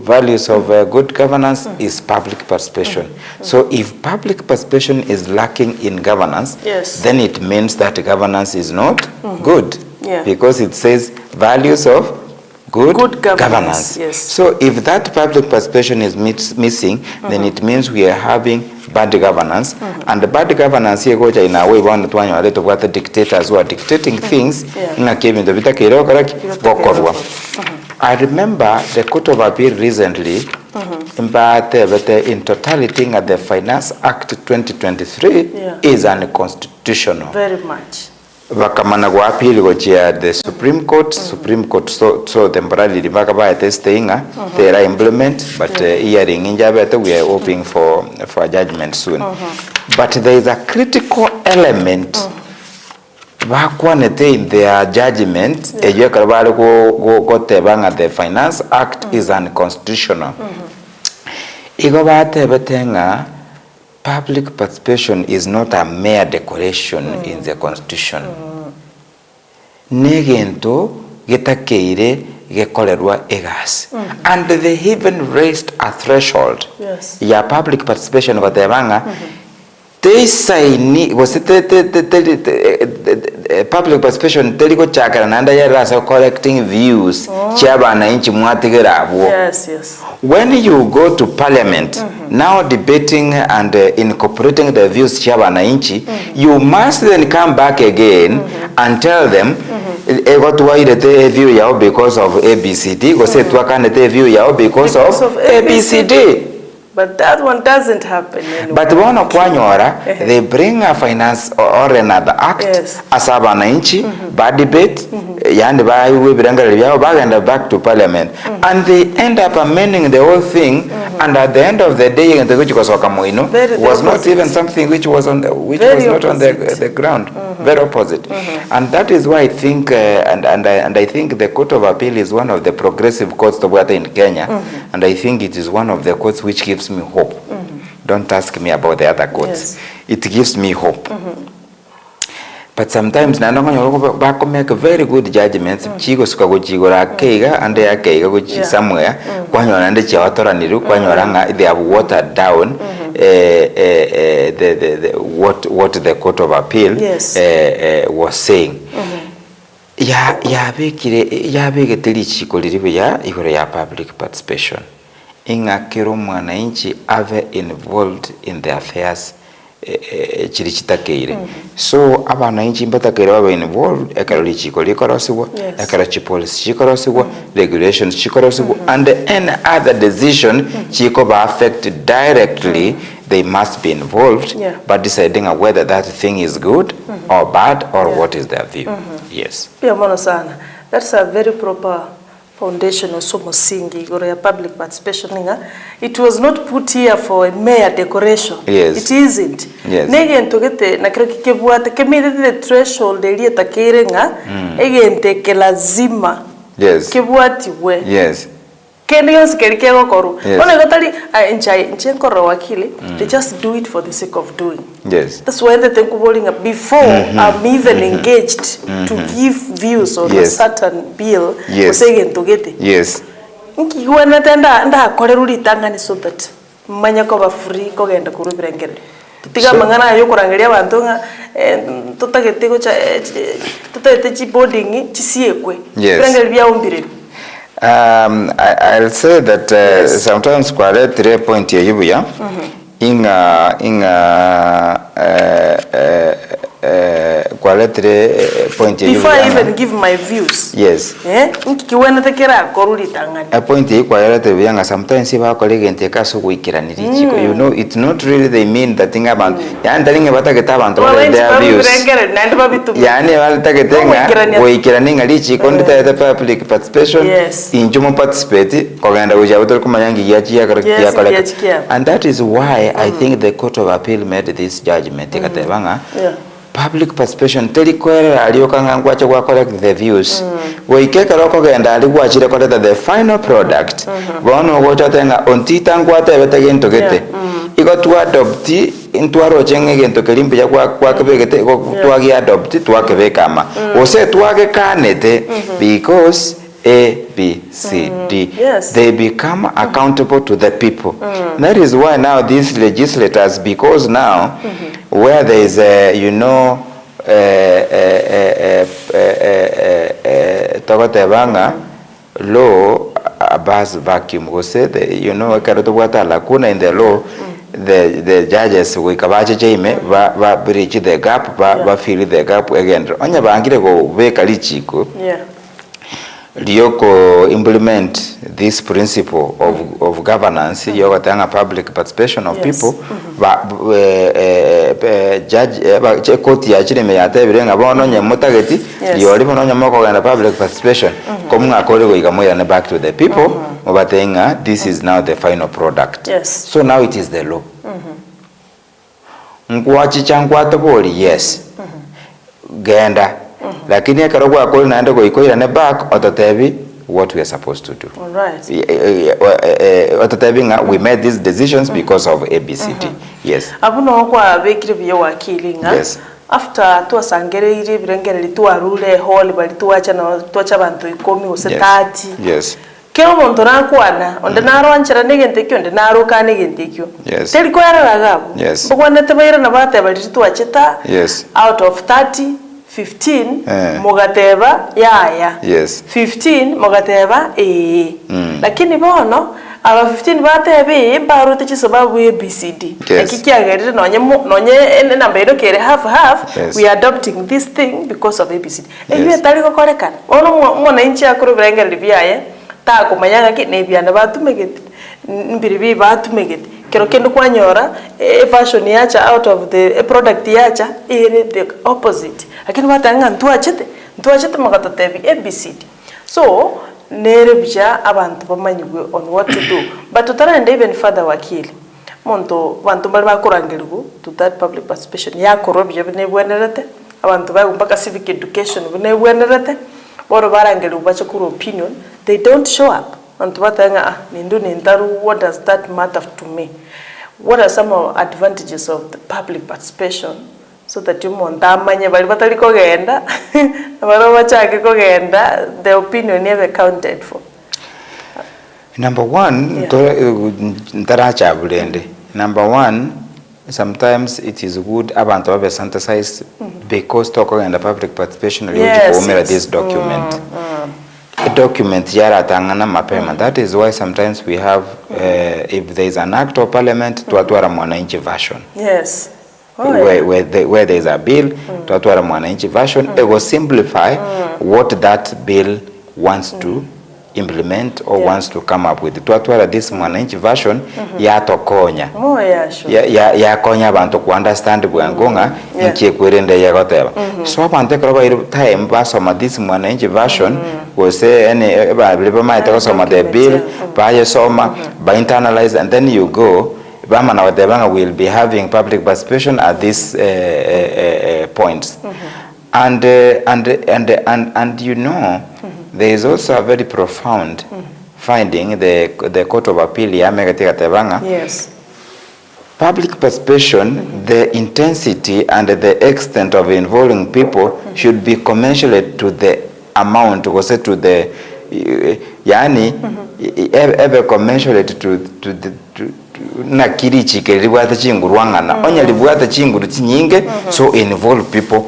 values of good governance is public participation. So if public participation is lacking in governance, then it means that governance is not good. Because it says values of good governance. Yes. So if that public participation is missing, then it means we are having bad governance. And the bad governance here goes in a way one to what the dictators who are dictating things. I remember the Court of Appeal recently in totality the Finance Act 2023 is unconstitutional. Very much. Vakamana go appeal go the Supreme Court. Supreme Court so temporarily vakaba testinga they are implement, but hearing in Jabeta we are hoping for a judgment soon. But there is a critical element vakwanete in their judgment ejekarabale go tebanga the Finance Act is unconstitutional. Igo betenga public participation is not a mere decoration in the Constitution. Negento getakeire gekolerwa egas. And they even raised a threshold. Ya public participation gatebanga. They say was it public participation teligo chakara nanda ya rasa collecting views chaba na inchi mwatigerabu. Yes. When you go to parliament now debating and incorporating the views chaba na inchi, you must then come back again and tell them ego tuwairete view yao because of ABCD go say tuwakanete view yao because of ABCD. But that one doesn't happen anymore. But one of Kwanyora, they bring a finance or another act as a bananchi, bad debate, and back to parliament. And they end up amending the whole thing, and at the end of the day, the which was not even something which was on the, which was not on the ground. very opposite. And that is why I think and I think the Court of Appeal is one of the progressive courts in Kenya, and I think it is one of the courts which gives me hope. Don't ask me about the other courts. It gives me hope. But sometimes na back make very good judgments. Chigo suka chigora keiga and they keiga go somewhere. Kwanyora and chiatoraniru kwanyoranga they have watered down what the Court of Appeal was saying. Ya bege teli chiko liribe ya igore ya public participation. Inga kero mwananchi ave involved in the affairs chirichitakeire. So abananchi mbatakere baba involved ekaroli chiko likorosibwa ekara chipolice chikorosibwa regulations chikorosibwa and any other decision chiko ba affect directly they must be involved but deciding whether that thing is good or bad or what is their view. Yes. Pia mono sana. That's a very proper foundation of Somosingi or a public participation. It was not put here for a mere decoration. Yes. It isn't. Yes. Negen togete na kibuate kemide the threshold elia takirenga egente lazima. Yes. Kibuati we. Yes. Kendios kerikego koru. Ona gotali nche nkoro wakili. They just do it for the sake of doing. Yes. That's why they think about before I'm even engaged to give views on a certain bill. Yes. Yes. Nkiwa natenda nda koreruli tangani so that manya ko ba free ko genda kurubira ngere. Tiga mangana yo kurangeria abantu nga tutagete ko cha tutete chi boarding chisiekwe. Kurangeri bya umbire. I'll say that sometimes kwa 3 point ya yibuya inga kwa 3 point ya before I even give my views. Yes. Nkikiwena tekera koruli tangani. A point ya kwa 3 yanga sometimes iba kolege nteka so kuikiranira chiko. You know it's not really they mean that thing about ya ndalinge bataketa abantu their views. Yani balitaketenga kuikiranira lichiko ndita public participation injumo participate kogenda uja butol kumayangi yachi ya and that is why I think the Court of Appeal made this judgment katebanga public participation telikwera aliyokanga ngwacha kwa collect the views weikeka loko genda aligwachire collect the final product bono gocha tenga ontita ngwata betege ntogete iko tu adopt intwaro chenge gento kelimbe ya kwa kebegete twagi adopt twakebekama ose twage kanete because A, B, C, D. They become accountable to the people. That is why now these legislators, because now where there is a, you know, law abas vacuum, you know, lacuna in the law, the judges wikabache jaime va bridge the gap, va fill the gap again. Onya bangire go veka lichiko. Lioko implement this principle of governance, yokatanga public participation of people, judge court ya chile meyate birenga bono nyamutageti yori bono nyamoko gana public participation komunga kolego igamoya na back to the people obatenga this is now the final product. So now it is the law. Ngwachi changwato boli genda lakini akarogwa akoli naende goikoira ne back ototebi what we are supposed to do. All right. Ototebi we made these decisions because of ABCD. Yes. Abuno kwa bekire byo wakili nga. Yes. After twasangere iri birengere litwarule hall bali twacha na twacha abantu 10 ose 30. Yes. Kero muntu nakwana onde naro anchira negente onde naro ka negente kyo. Yes. Teli ko yaragabu. Yes. Bogwana tebaira na bate bali twacheta. Yes. Out of 30 15 mogateba yaya. Yes. 15 mogateba lakini bono aba 15 batebe mbarote chisababu ABCD. Akikiagerire nonye number ero kere half. We are adopting this thing because of ABCD. Eyo tali ko korekana. Ono mona inchi akuru birengere biyaye ta kumanyanga ki nebyana batumegete. Mbiribi batumegete. Kero kendo kwanyora version yacha out of the product yacha the opposite. Lakini batanga ntuachete magatatebi ABCD. So nerebja abantu bamanyigwe on what to do. But tutaraenda even further wakili. Monto bantu bali bakurangirwa to that public participation yakorobye nebwenerete abantu bago mpaka civic education bune bwenerete boro barangeli ubacho kuro opinion, they don't show up. Abantu batanga nindu nintaru, what does that matter to me? What are some of advantages of the public participation so that you montamanye bali batali kogenda baro bachake kogenda, the opinion never counted for? Number one, number one, sometimes it is good abantu babe synthesize because talking and the public participation this document. A document yara tangana mapema. That is why sometimes we have if there is an act of parliament tuatwara mwananchi version. Yes. Where there is a bill tuatwara mwananchi version, it will simplify what that bill wants to implement or wants to come up with. Tuatwara this mwananchi version ya tokonya. Ya konya abantu ku understand bwangonga nchi kwerende ya goteba. So abantu kroba time basoma this mwananchi version was say any ba might soma the bill by soma by internalize, and then you go bama na wadebanga will be having public participation at this points. And you know, there is also a very profound finding the Court of Appeal yes. Public participation, the intensity and the extent of involving people should be commensurate to the amount, to the ever commensurate to the na kirichi kelibwata chingurwangana onya libwata chinguru chinyinge so involve people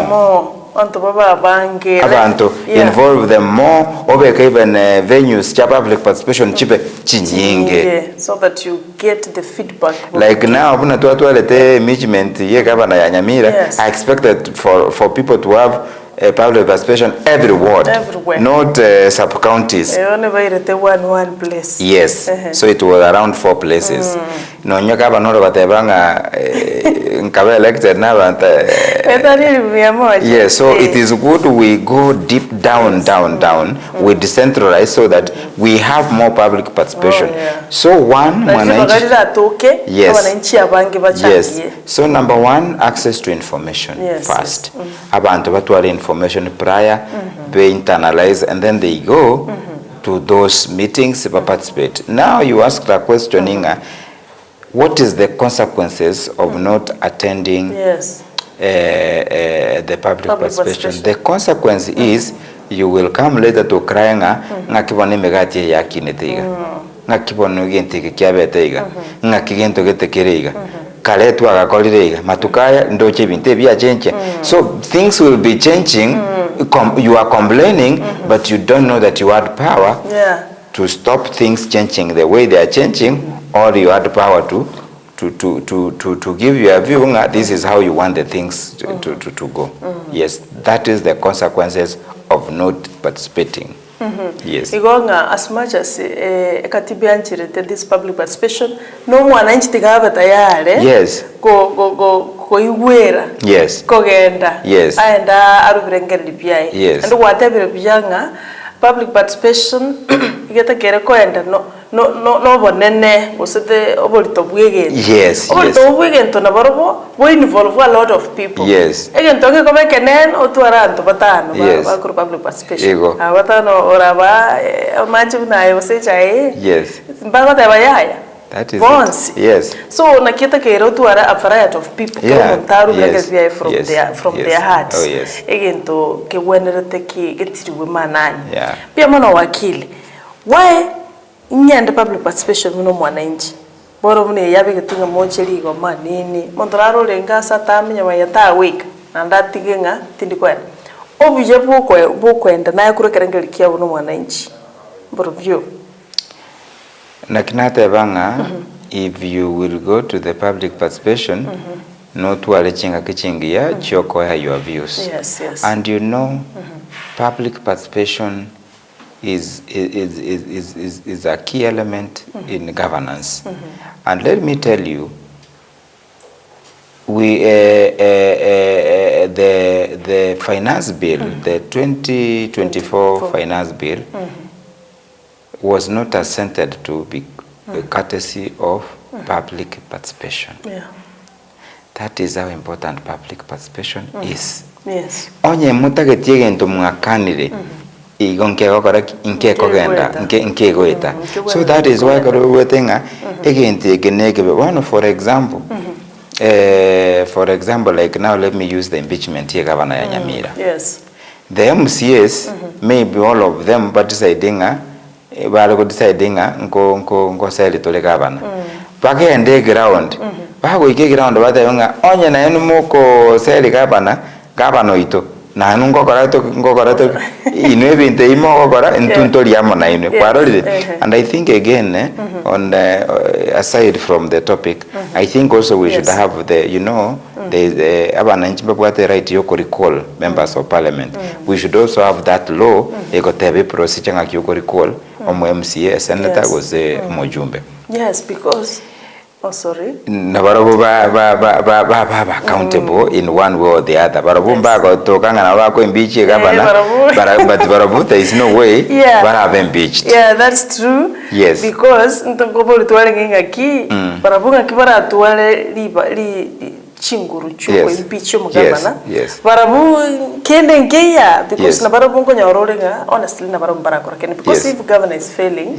more. Abantu involve them more, obeka even venues cha public participation chipe chinyinge so that you get the feedback. Like now abuna tualete management ye governor ya Nyamira. I expected for people to have a public participation every ward, not sub-counties. One place. Yes, so it was around 4 places. No nyoka banoro batebanga nkabe elected na yes, so it is good we go deep down, we decentralize so that we have more public participation. So one, yes. So number one, access to information first. Abantu batwala information prior, they internalize, and then they go to those meetings, participate. Now you ask the questioning, what is the consequences of not attending the public participation? The consequence is you will come later to crying ngakibone megati yakinetiga ngakibone gentike kyabeteiga ngakigento getekeriga kaletu agakolirega matukaya ndoche binte bya change. So things will be changing. You are complaining, but you don't know that you had power to stop things changing the way they are changing, or you had power to give you a view. This is how you want the things to go. Yes, that is the consequences of not participating. Yes. Igonga, as much as ekatibianchirete this public participation, no mwananchi tigaba tayare. Yes. Ko igwera. Yes. Kogenda. Yes. Aenda arubirengeri byai. Yes. And whatever byanga public participation igeta kere koenda no bonene osete obolito bwegento. Yes. Obolito bwegento na barobo bo involve a lot of people. Yes. Egento ke kome kenen otwaranto batano ba public participation. Batano oraba manchi na yosechae. Yes. Mbaga tabayaya. That is it. Yes. So nakita kero twara a variety of people from their hearts. Oh yes. Egento ke wenerete ki getiriwe manani. Yeah. Pia mwana wakili. Why nyande public participation muno mwananchi? Boro mune yabe getinga mocheri go manini. Montraro lenga satamnya mayata week. Nanda tigenga tindikwena. Obuje bukwenda naye kurekerengeli kia muno mwananchi. Boro byo. Nakinate banga, if you will go to the public participation, no to alechinga kichingia choko your views. Yes. And you know, public participation is a key element in governance. And let me tell you, we the finance bill, the 2024 finance bill, was not assented to be courtesy of public participation. Yeah. That is how important public participation is. Yes. Onye mutagetie gento mwakanire. Igonke kokora inke kogenda inke goita. So that is why koro wetenga egente genege one for example. For example, like now let me use the impeachment here governor ya Nyamira. Yes. The MCAs maybe all of them but decidinga bali go decidinga nko sele tole governor. Bagende ground. Bago ike ground batayonga onye na enu moko sele governor ito. Na nungo korato ino binte imo kora entuntori amo na ino kwaroli. And I think again on the, aside from the topic, I think also we should have the the abananchi babwate right yoko recall members of parliament. We should also have that law ekotebe procedure ngaki yoko recall omo MCA senator was mojumbe. Yes, because sorry. Nabarabu ba accountable in one way or the other. Barabu ba go tokanga na wako impeach governor. But barabu there is no way have impeached. Yeah, that's true. Yes. Because ntongobole tuwale ngaki barabu ngakibara tuwale li chinguru chuko impeach mu governor. Yes. Barabu kende ngeya because na barabu ngonya ororenga honestly na barabu barakora kende because if governor is failing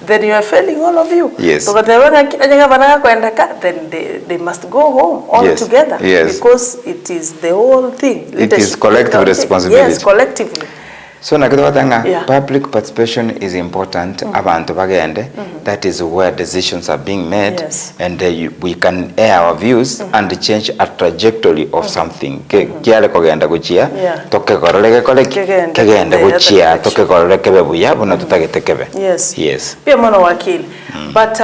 then you are failing all of you. Yes. So katebanga governor kwenda ka then they must go home all together because it is the whole thing. It is collective responsibility. Yes, collectively. So nakitwatanga public participation is important abantu bagende. That is where decisions are being made and we can air our views and change a trajectory of something. Kiale kogenda kuchia toke koroleke kegenda kuchia toke koroleke bebuya buna tutagetekebe. Yes. Pia mwana wakili. But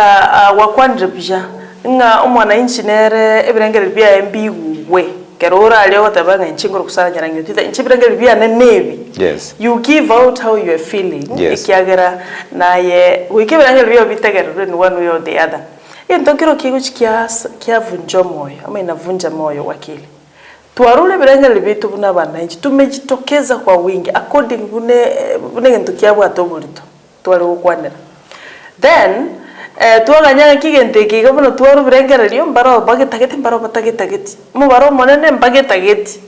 wakwandire pija nga umwana inchinere ebirengere bya MB we kerora leo watabanga inchingoro kusala nyarangi Ontita inchibirengere bya nenebi. Yes. You give out how you are feeling. Ikiagera naye wikibirengere bya bitegere in one way or the other. Yentokero kigo kia vunja moyo ama inavunja moyo wakili. Tuarule birengere bitu buna bana inchi tumejitokeza kwa wingi according bune ngento kiabwa tobulito. Tuwale ukwanera. Then tuaganya kigente kigabono tuaru birengere lyo mbaro bagetageti mbaro batageti mu baro monene bagetageti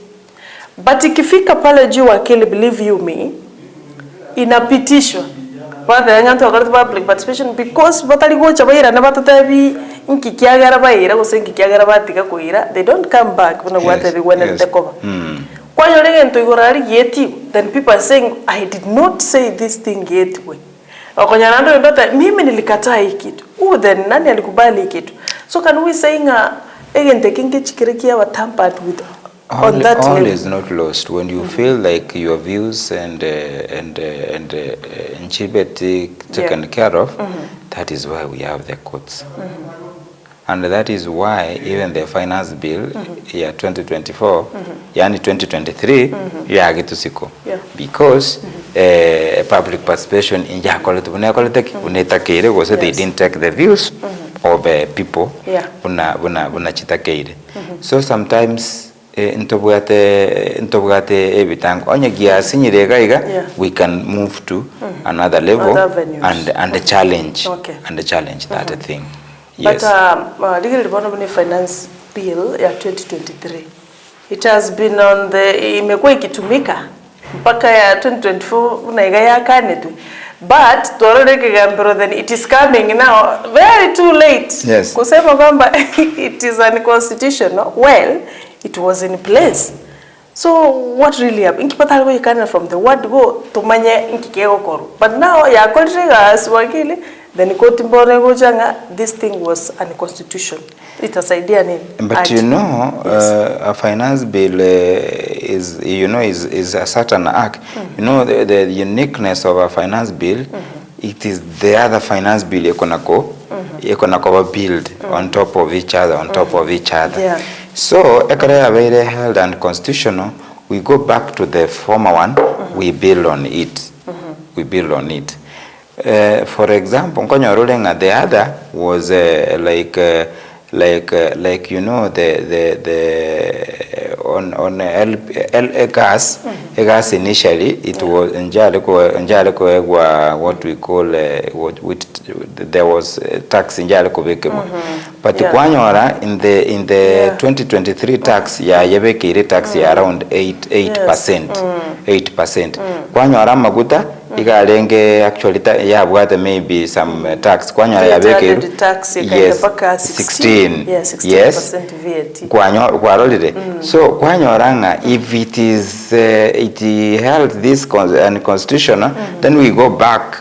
but ikifika pale juu wakili believe you me inapitishwa baada ya public participation because batali gocha bayira na batatabi inkikiagara bayira go senkikiagara batika koira they don't come back when what they want to take over kwa yole ngento igorari yeti then people are saying I did not say this thing yet way okonyana ndo mimi nilikataa hiki kitu then nani alikubali kitu so can we saying again taking chikirikia wa tampered with on that all level is not lost when you feel like your views and taken care of. That is why we have the courts. And that is why even the finance bill year 2024 yani 2023 ya gitu siko because public participation in jakole unetakire because they didn't take the views of people buna chitakeire so sometimes ntobwate ebitango onye gia sinyirega iga we can move to another level and the challenge that thing. Yes. But legal development finance bill ya 2023 it has been on the imekuwa ikitumika mpaka ya 2024 unaiga ya kane tu but tuoreke gambero then it is coming now very too late kusema kwamba it is unconstitutional well it was in place so what really happened inkipata go ikana from the word go tumanye inkikego koru but now ya kolrega aswakili then court mbone gojanga this thing was unconstitutional it has idea name but you know a finance bill is a certain act you know the uniqueness of a finance bill it is the other finance bill ekonako build on top of each other so ekare very held and constitutional we go back to the former one we build on it for example nkonyorulenga the other was like you know the on gas Egas initially it was njale ko what we call there was tax njale ko bekemo. But kwanyora in the 2023 tax ya yebekire tax ya around 8%. 8%. Kwanyora maguta igalenge actually yabwate maybe some tax kwanyora yabekire tax paka 16. Yes. VAT. Kwarolide. So kwanyoranga if it is it held this unconstitutional, then we go back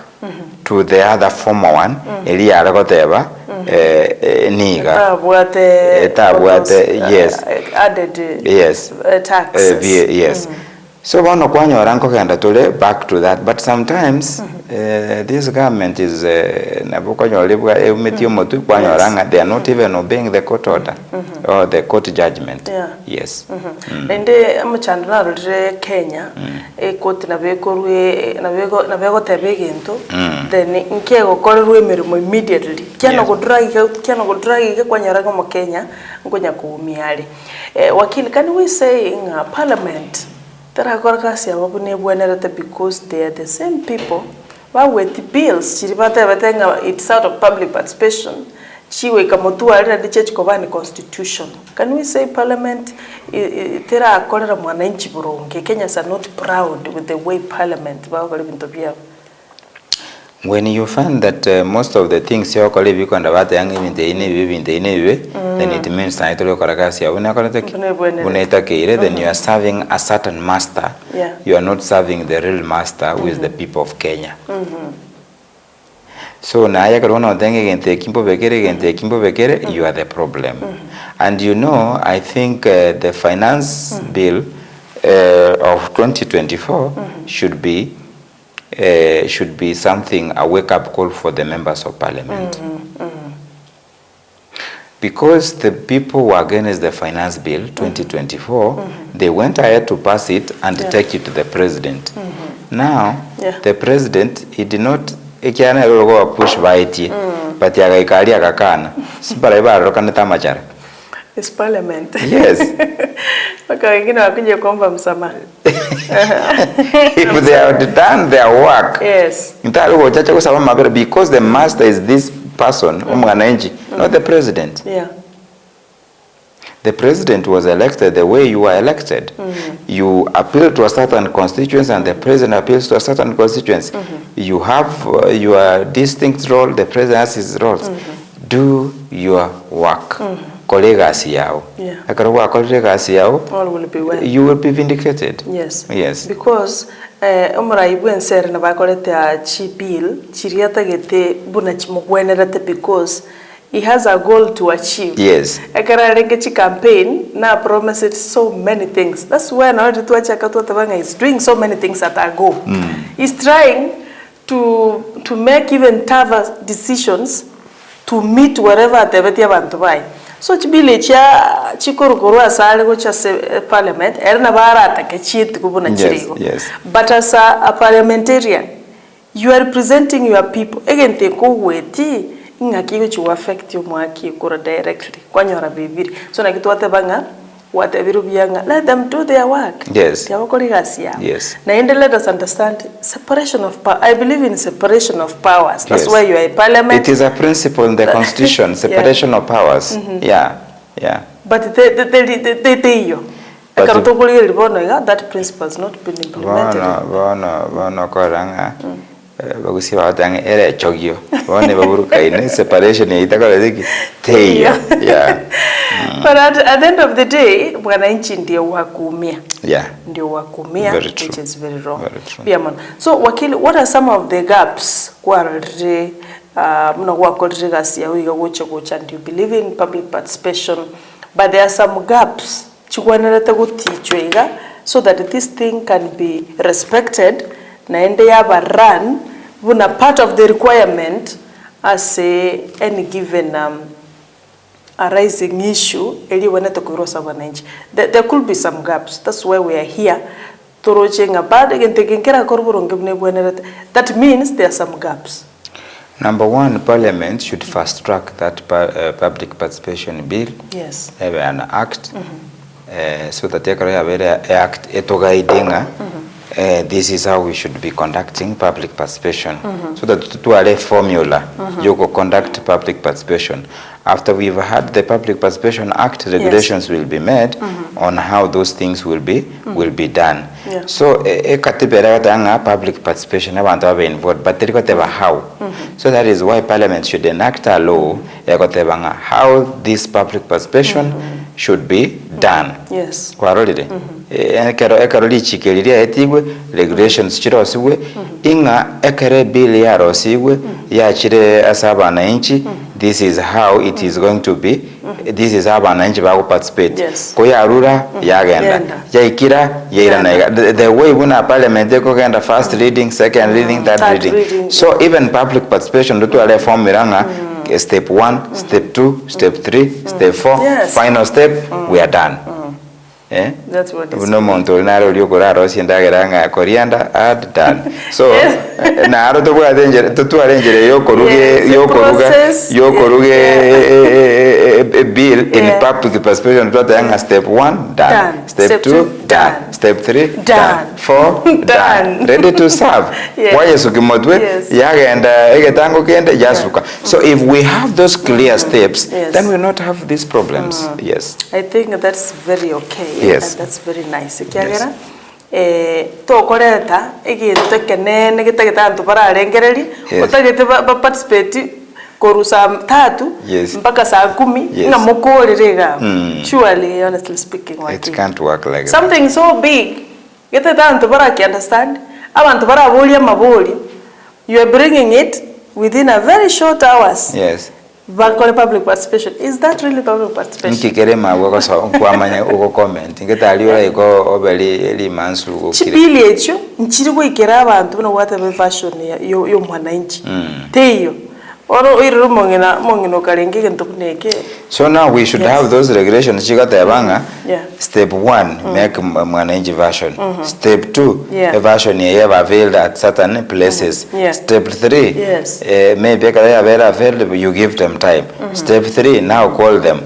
to the other former one eli alagoteba niga yes added taxes yes. So one kwanyora nkogenda tole back to that, but sometimes this government is nabukonyolebwa emetio motu kwanyoranga they are not even obeying the court order or the court judgment. Yes. Ende amachandana rure Kenya court nabekorwe nabego tebegento then nkego korerwe emirimo immediately kyano godragi kwanyoranga mu Kenya ngonya kuumiale. Wakili, can we say in parliament because they are the same people who with the bills it's out of public participation constitution. Can we say parliament Kenyans are not proud with the way parliament when you find that most of the things you call you can about young in the then it means then you are serving a certain master. You are not serving the real master who is the people of Kenya. So now you are the problem. And you know, I think the finance bill of 2024 should be something, a wake-up call for the members of parliament. Because the people were against the finance bill 2024, they went ahead to pass it and take it to the president. Now, the president, he did not push by it, but it's parliament. Yes. If they have done their work, yes. Because the master is this person, not the president. The president was elected the way you were elected. You appeal to a certain constituency and the president appeals to a certain constituency. You have your distinct role, the president has his roles. Do your work. Colleagues yao. All will be well. You will be vindicated. Yes. Yes. Because because he has a goal to achieve. Yes. Campaign now promised so many things. That's why now is doing so many things at a go. He's trying to make even tougher decisions to meet wherever the want to buy. So chibile cha chikorokoro asale go cha parliament erna barata ke chit kubuna chirigo. But as a parliamentarian, you are representing your people. Again te ko weti ngaki go affect you mwaki kura directly kwanyora bibiri. So na kitu atebanga whatever bianga, let them do their work. Yes. Yes. Now let us understand separation of power. I believe in separation of powers. That's why you are a parliament. It is a principle in the constitution, separation of powers. Yeah. But that principle has not been implemented. Separation But at the end of the day, wananchi ndio wakumia. Ndio wakumia, which is very wrong. So wakili, what are some of the gaps and you believe in public participation, but there are some gaps so that this thing can be respected na ende yaba run when a part of the requirement as any given a rising issue. There could be some gaps. That's why we are here. That means there are some gaps. Number one, Parliament should fast track that public participation bill. Yes. Have an act so that they can have an act etogaidinga this is how we should be conducting public participation. So that to a formula, you go conduct public participation. After we've had the Public Participation Act, regulations will be made on how those things will be done. Yeah. So katibera public participation abantu are involved, but they got how. So that is why Parliament should enact a law how this public participation should be done. Yes. Kwarolide. Ekaroli chikeliria etigwe regulations chirosiwe inga ekere bill ya rosiwe ya chire asaba na inchi. This is how it is going to be. This is how abananchi bago participate. Yes. Koyarura yagenda. Yaikira yaira. The way when Parliament they go genda first reading, second reading, third reading. So even public participation do to ale form miranga step 1, step 2, step 3, step 4, final step we are done. That's what it's no monto naro liokora rosi ndageranga coriander add done. So naro to bwa danger to arrange yokoruge bill in public participation to the step 1 done. Step 2 done. Step 3 done. 4 done. Ready to serve. Why sukimotwe yagenda egetango kende yasuka. So if we have those clear steps, then we will not have these problems. Yes. I think that's very okay. Yes. And that's very nice. Kiagera to koreta egintu kenene gitagitantu bararengereri utagite participate korusa 3 mpaka saa 10 na mukorerega. Surely, honestly speaking, it can't work like that. Something so big gitagitantu baraki understand abantu barabolia maboli, you are bringing it within a very short hours. Yes. Public participation. Is that really public participation? Nkikerema wako so kwamanya uko comment ngetaliora iko obeli eli mansu uko chipili echo nchiri kwikera abantu no whatever version yo mwananchi teyo oro iro mongino kalenge gento kuneke. So now we should have those regulations chigata yabanga. Step 1 make mwananchi version. Step 2 a version you have availed at certain places. Step 3 maybe available you give them time. Step 3 now call them.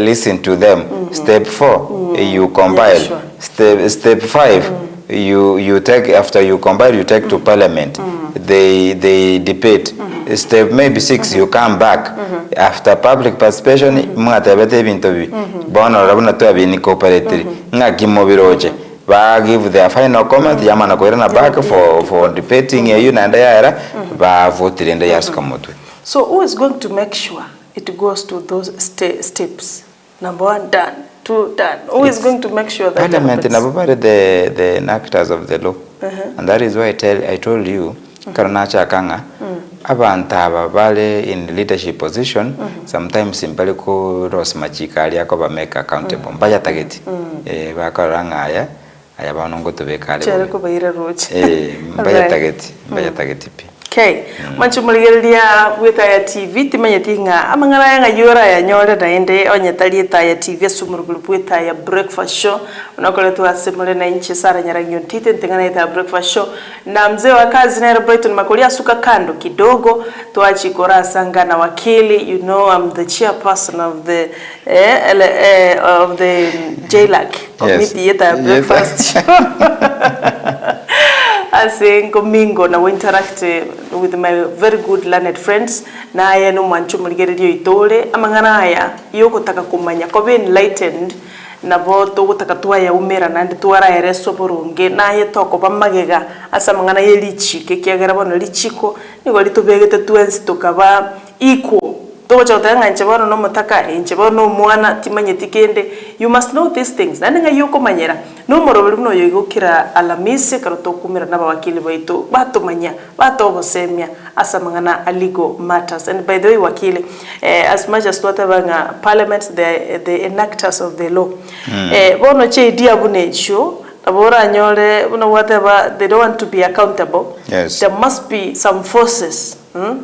Listen to them. Step 4 you compile. Step 5 you take, after you compile you take to Parliament. They debate. Step maybe 6 you come back after public participation mwatabete bintu bi bono rabuna to abini cooperate nga gimobiroje ba give their final comment yamana ko irana back for debating you na ndayara ba vote rende yaskamotwe. So who is going to make sure it goes to those steps? Number 1 done, 2 done. Who is going to make sure that Parliament na the enactors of the law? And that is why I told you karanacha kanga abantu bale in leadership position sometimes simply ko ros machikali yako ba make accountable mbaya target bakaranga aya banongo to be kale chere ko bayira roche mbaya target pi. Okay, manchumuligeria Etaya TV timanyetinga amangara yanga yora ya nyore na ende onyetali Etaya TV sumurugulu Etaya breakfast show unakoletu asemole na inchi sara nyarangi Ontita ntengana Etaya breakfast show na mzee wa kazi na Roberto makolia suka kando kidogo tuachi kora sanga na wakili. You know I'm the chairperson of the JLAC committee Etaya breakfast show. Asengo mingo na interact with my very good learned friends na aya no mwanchu muligeredio itole amangana aya yoko taka kumanya ko be enlightened na boto gutaka tuaya umera nandi tuara ereso burunge na ye toko bamagega asa mangana ye lichike kiagera bono lichiko nigo litubegete tuensi tukaba equal to chotanga nchebano no mutaka nchebano mwana timanye tikende. You must know these things naninga yoko manyera no morobiri no yigukira alamisi karoto kumira na bakili baito batomanya batobosemia asa mangana legal matters. And by the way wakili as much as whatever Parliament the enactors of the law bono che dia bunecho abora nyore whatever they don't want to be accountable. There must be some forces.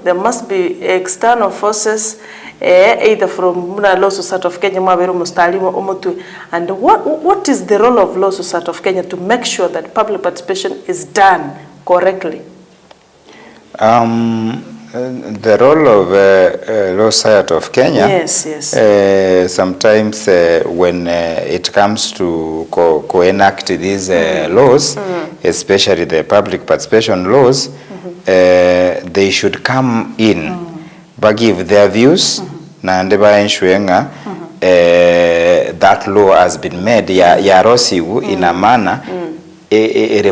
There must be external forces, either from Law Society of Kenya, and what is the role of Law Society of Kenya to make sure that public participation is done correctly? The role of Law Society of Kenya, sometimes when it comes to co-enact these laws, especially the public participation laws, they should come in, but give their views, na ndeba ensuenga that law has been made ya rosivu ina maana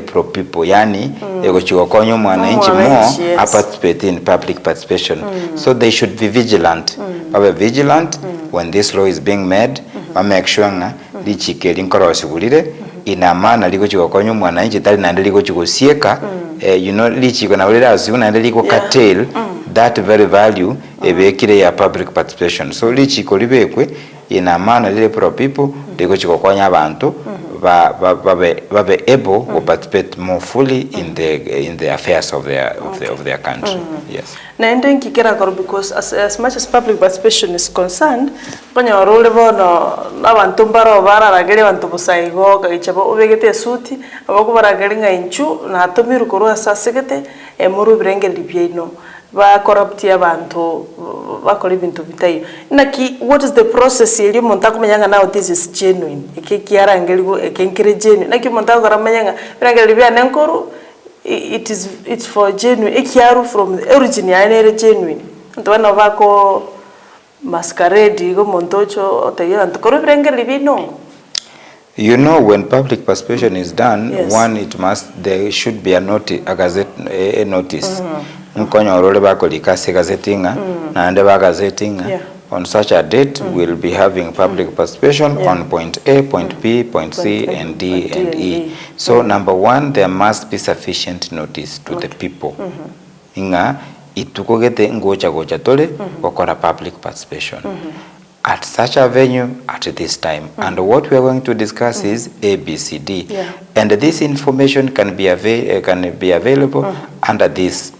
pro people, yani egochigokonyo mwananchi more participate in public participation. So they should be vigilant. Babe vigilant when this law is being made, make sure nga lichike linkorosibulire ina maana ligochigokonyo mwananchi tali na ligochigosieka you know lichiko na ulira azuna ligo curtail that very value ebekire ya public participation. So lichiko libekwe ina maana lile pro people ligochigokonya abantu babe able to participate more fully in the affairs of their country. Yes. Na ende kikera karo because as much as public participation is concerned, kanya role bono abantu mbaro bara ragere abantu busaigo kagichabo ubegete suti abako baragere nga inchu na atomiru koro asasegete emuru birenge libyeino ba corruptia abantu bakora ibintu bitayo naki. What is the process ili monta kumanyanga now this is genuine ikikiara ngeligo ekenkire genuine naki monta kuramanyanga birenge libya nenkoro it's for genuine ikiaru from the origin ya ene genuine ntwana bako masquerade go montocho otayo antokoro birenge libino. You know, when public participation is done, there should be a notice, a notice. Nkonyo role bako likase gazettinga na ande ba gazettinga on such a date we'll be having public participation on point A, point B, point C and D and E. So number one, there must be sufficient notice to the people. Inga itukogete ngocha tole okora public participation at such a venue at this time. And what we are going to discuss is ABCD. And this information can be available under this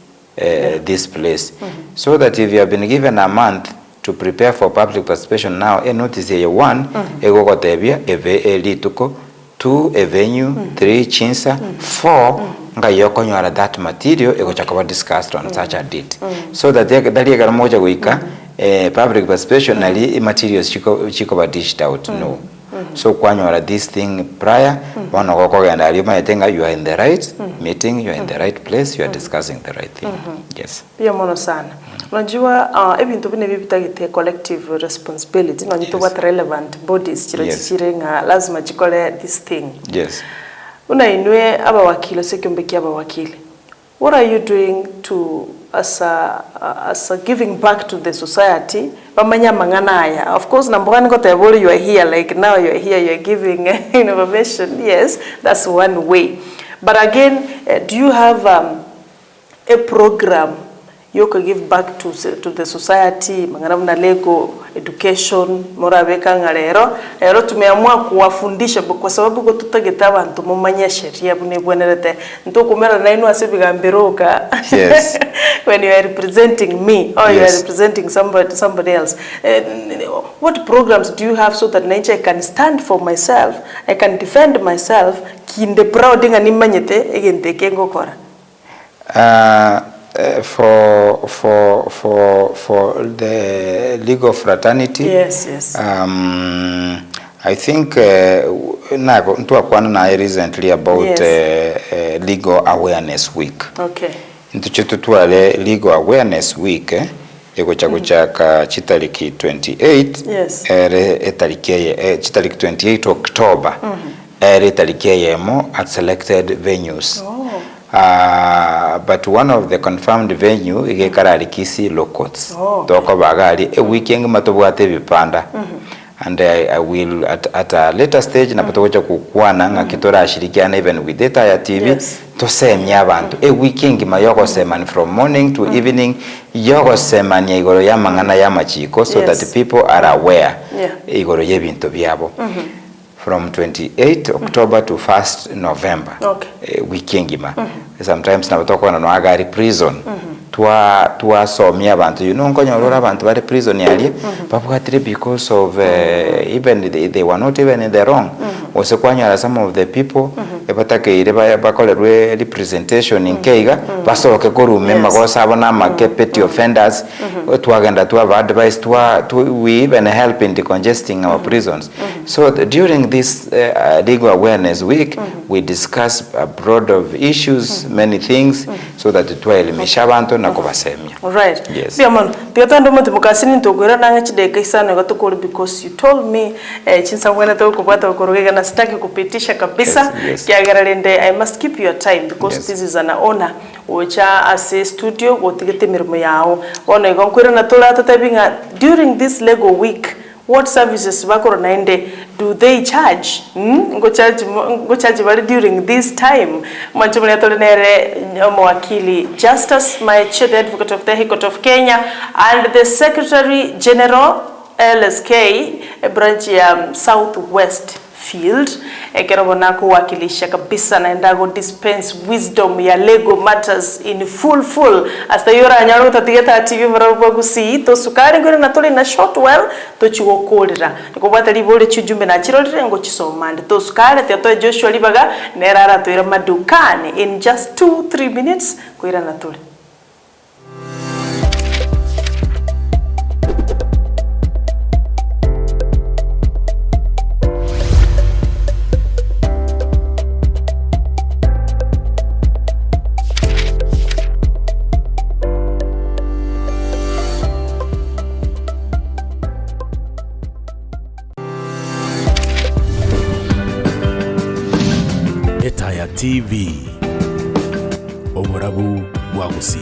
place. So that if you have been given a month to prepare for public participation now, a notice here 1, ego kotebia, lituko, 2, a venue, 3, chinsa, 4, nga yoko nyara that material, ego chakaba discussed on such a date. So that dali egara moja wika, public participation, nali materials chikoba dished out, no. So kwanyora this thing prior, one you are in the right meeting, you are in the right place, you are discussing the right thing. Yes. Pia mono sana. Unajua ebintu bine bibitagite collective responsibility no nyito what relevant bodies chirenga lazima chikole this thing. Yes. Unainwe abawakili sekyombe abawakili. What are you doing to as a giving back to the society? Of course, number one, you are here. Like now, you are here. You are giving information. Yes, that's one way. But again, do you have a program you can give back to the society? Mangana lego education, morabeka ngalero. Ero tumeamua kuwafundisha kwa sababu ko tutageta abantu mumanya sheria bunebwenerete. Nto kumera na inu asibigambiroka. Yes. When you are representing me or you are representing somebody else. What programs do you have so that nature can stand for myself, I can defend myself, kinde proud nga nimanyete egente kengo kora? For the legal fraternity, I think recently about legal awareness week. Okay. Ntuchitutwale legal awareness week egochagochaka chitaliki 28 chitaliki 28 October at selected venues. But one of the confirmed venue igekaralikisi locots toko bagali a weekend matobwate bipanda. And I will at a later stage na patokocha kukwana nga kitora ashirikiana even with Etaya TV to semya abantu a weekend mayoko seman from morning to evening yoko seman igoro ya mangana ya machiko so that people are aware igoro yebintu byabo. From 28 October to 1st November. Weekend sometimes na batoko na agari prison. Twa somya abantu nkonyorora abantu bari prison yali babwatire because of even they were not even in the wrong. Osekwanyara some of the people ebatake ire bakolerwe representation inkeiga basoke kurume magosa abona petty offenders twagenda to advice we even help in decongesting our prisons. So during this legal awareness week we discuss a broad of issues, many things, so that tuelimisha abantu na kubasemia. Right. Yes. Biaman, tiotando mo timukasini ntogwera nanga chideka isano gatukuri because you told me chinsa mwena to kupata ukorogega na sitaki kupitisha kabisa. Kiagaralende I must keep your time because this is an honor. Ocha ase studio gotigete mirimo yao. Ono igonkwira na tola tatabinga during this legal week. What services bakoronainde do they charge? Go charge bali during this time. Manchumuli atolenere mwakili Justice Maiche, the Advocate of the High Court of Kenya, and the Secretary General LSK branch Southwest Field. Ekerobona kuwakilisha kabisa na endago dispense wisdom ya legal matters in full. Hasta yora anyaru tatigeta TV marabu gusi to sukari ngore na tole na short well to chigokolera. Nikobata libole chujumbe na chirolire ngo chisomande. To sukari to Joshua Libaga nerara to ira madukani in just 2-3 minutes kuira na tole. Etaya TV Oborabu Wagusi.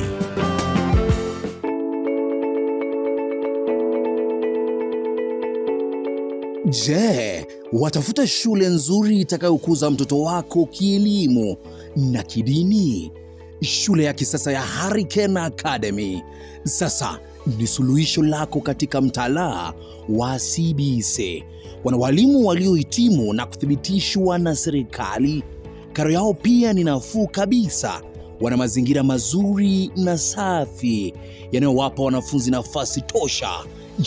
Je, watafuta shule nzuri itakayokuza mtoto wako kielimu na kidini? Shule ya kisasa ya Hurricane Academy sasa ni suluhisho lako katika mtaala wa CBC. Wana walimu waliohitimu na kuthibitishwa na serikali. Karo yao pia ni nafuu kabisa. Wana mazingira mazuri na safi yanayowapa wanafunzi nafasi tosha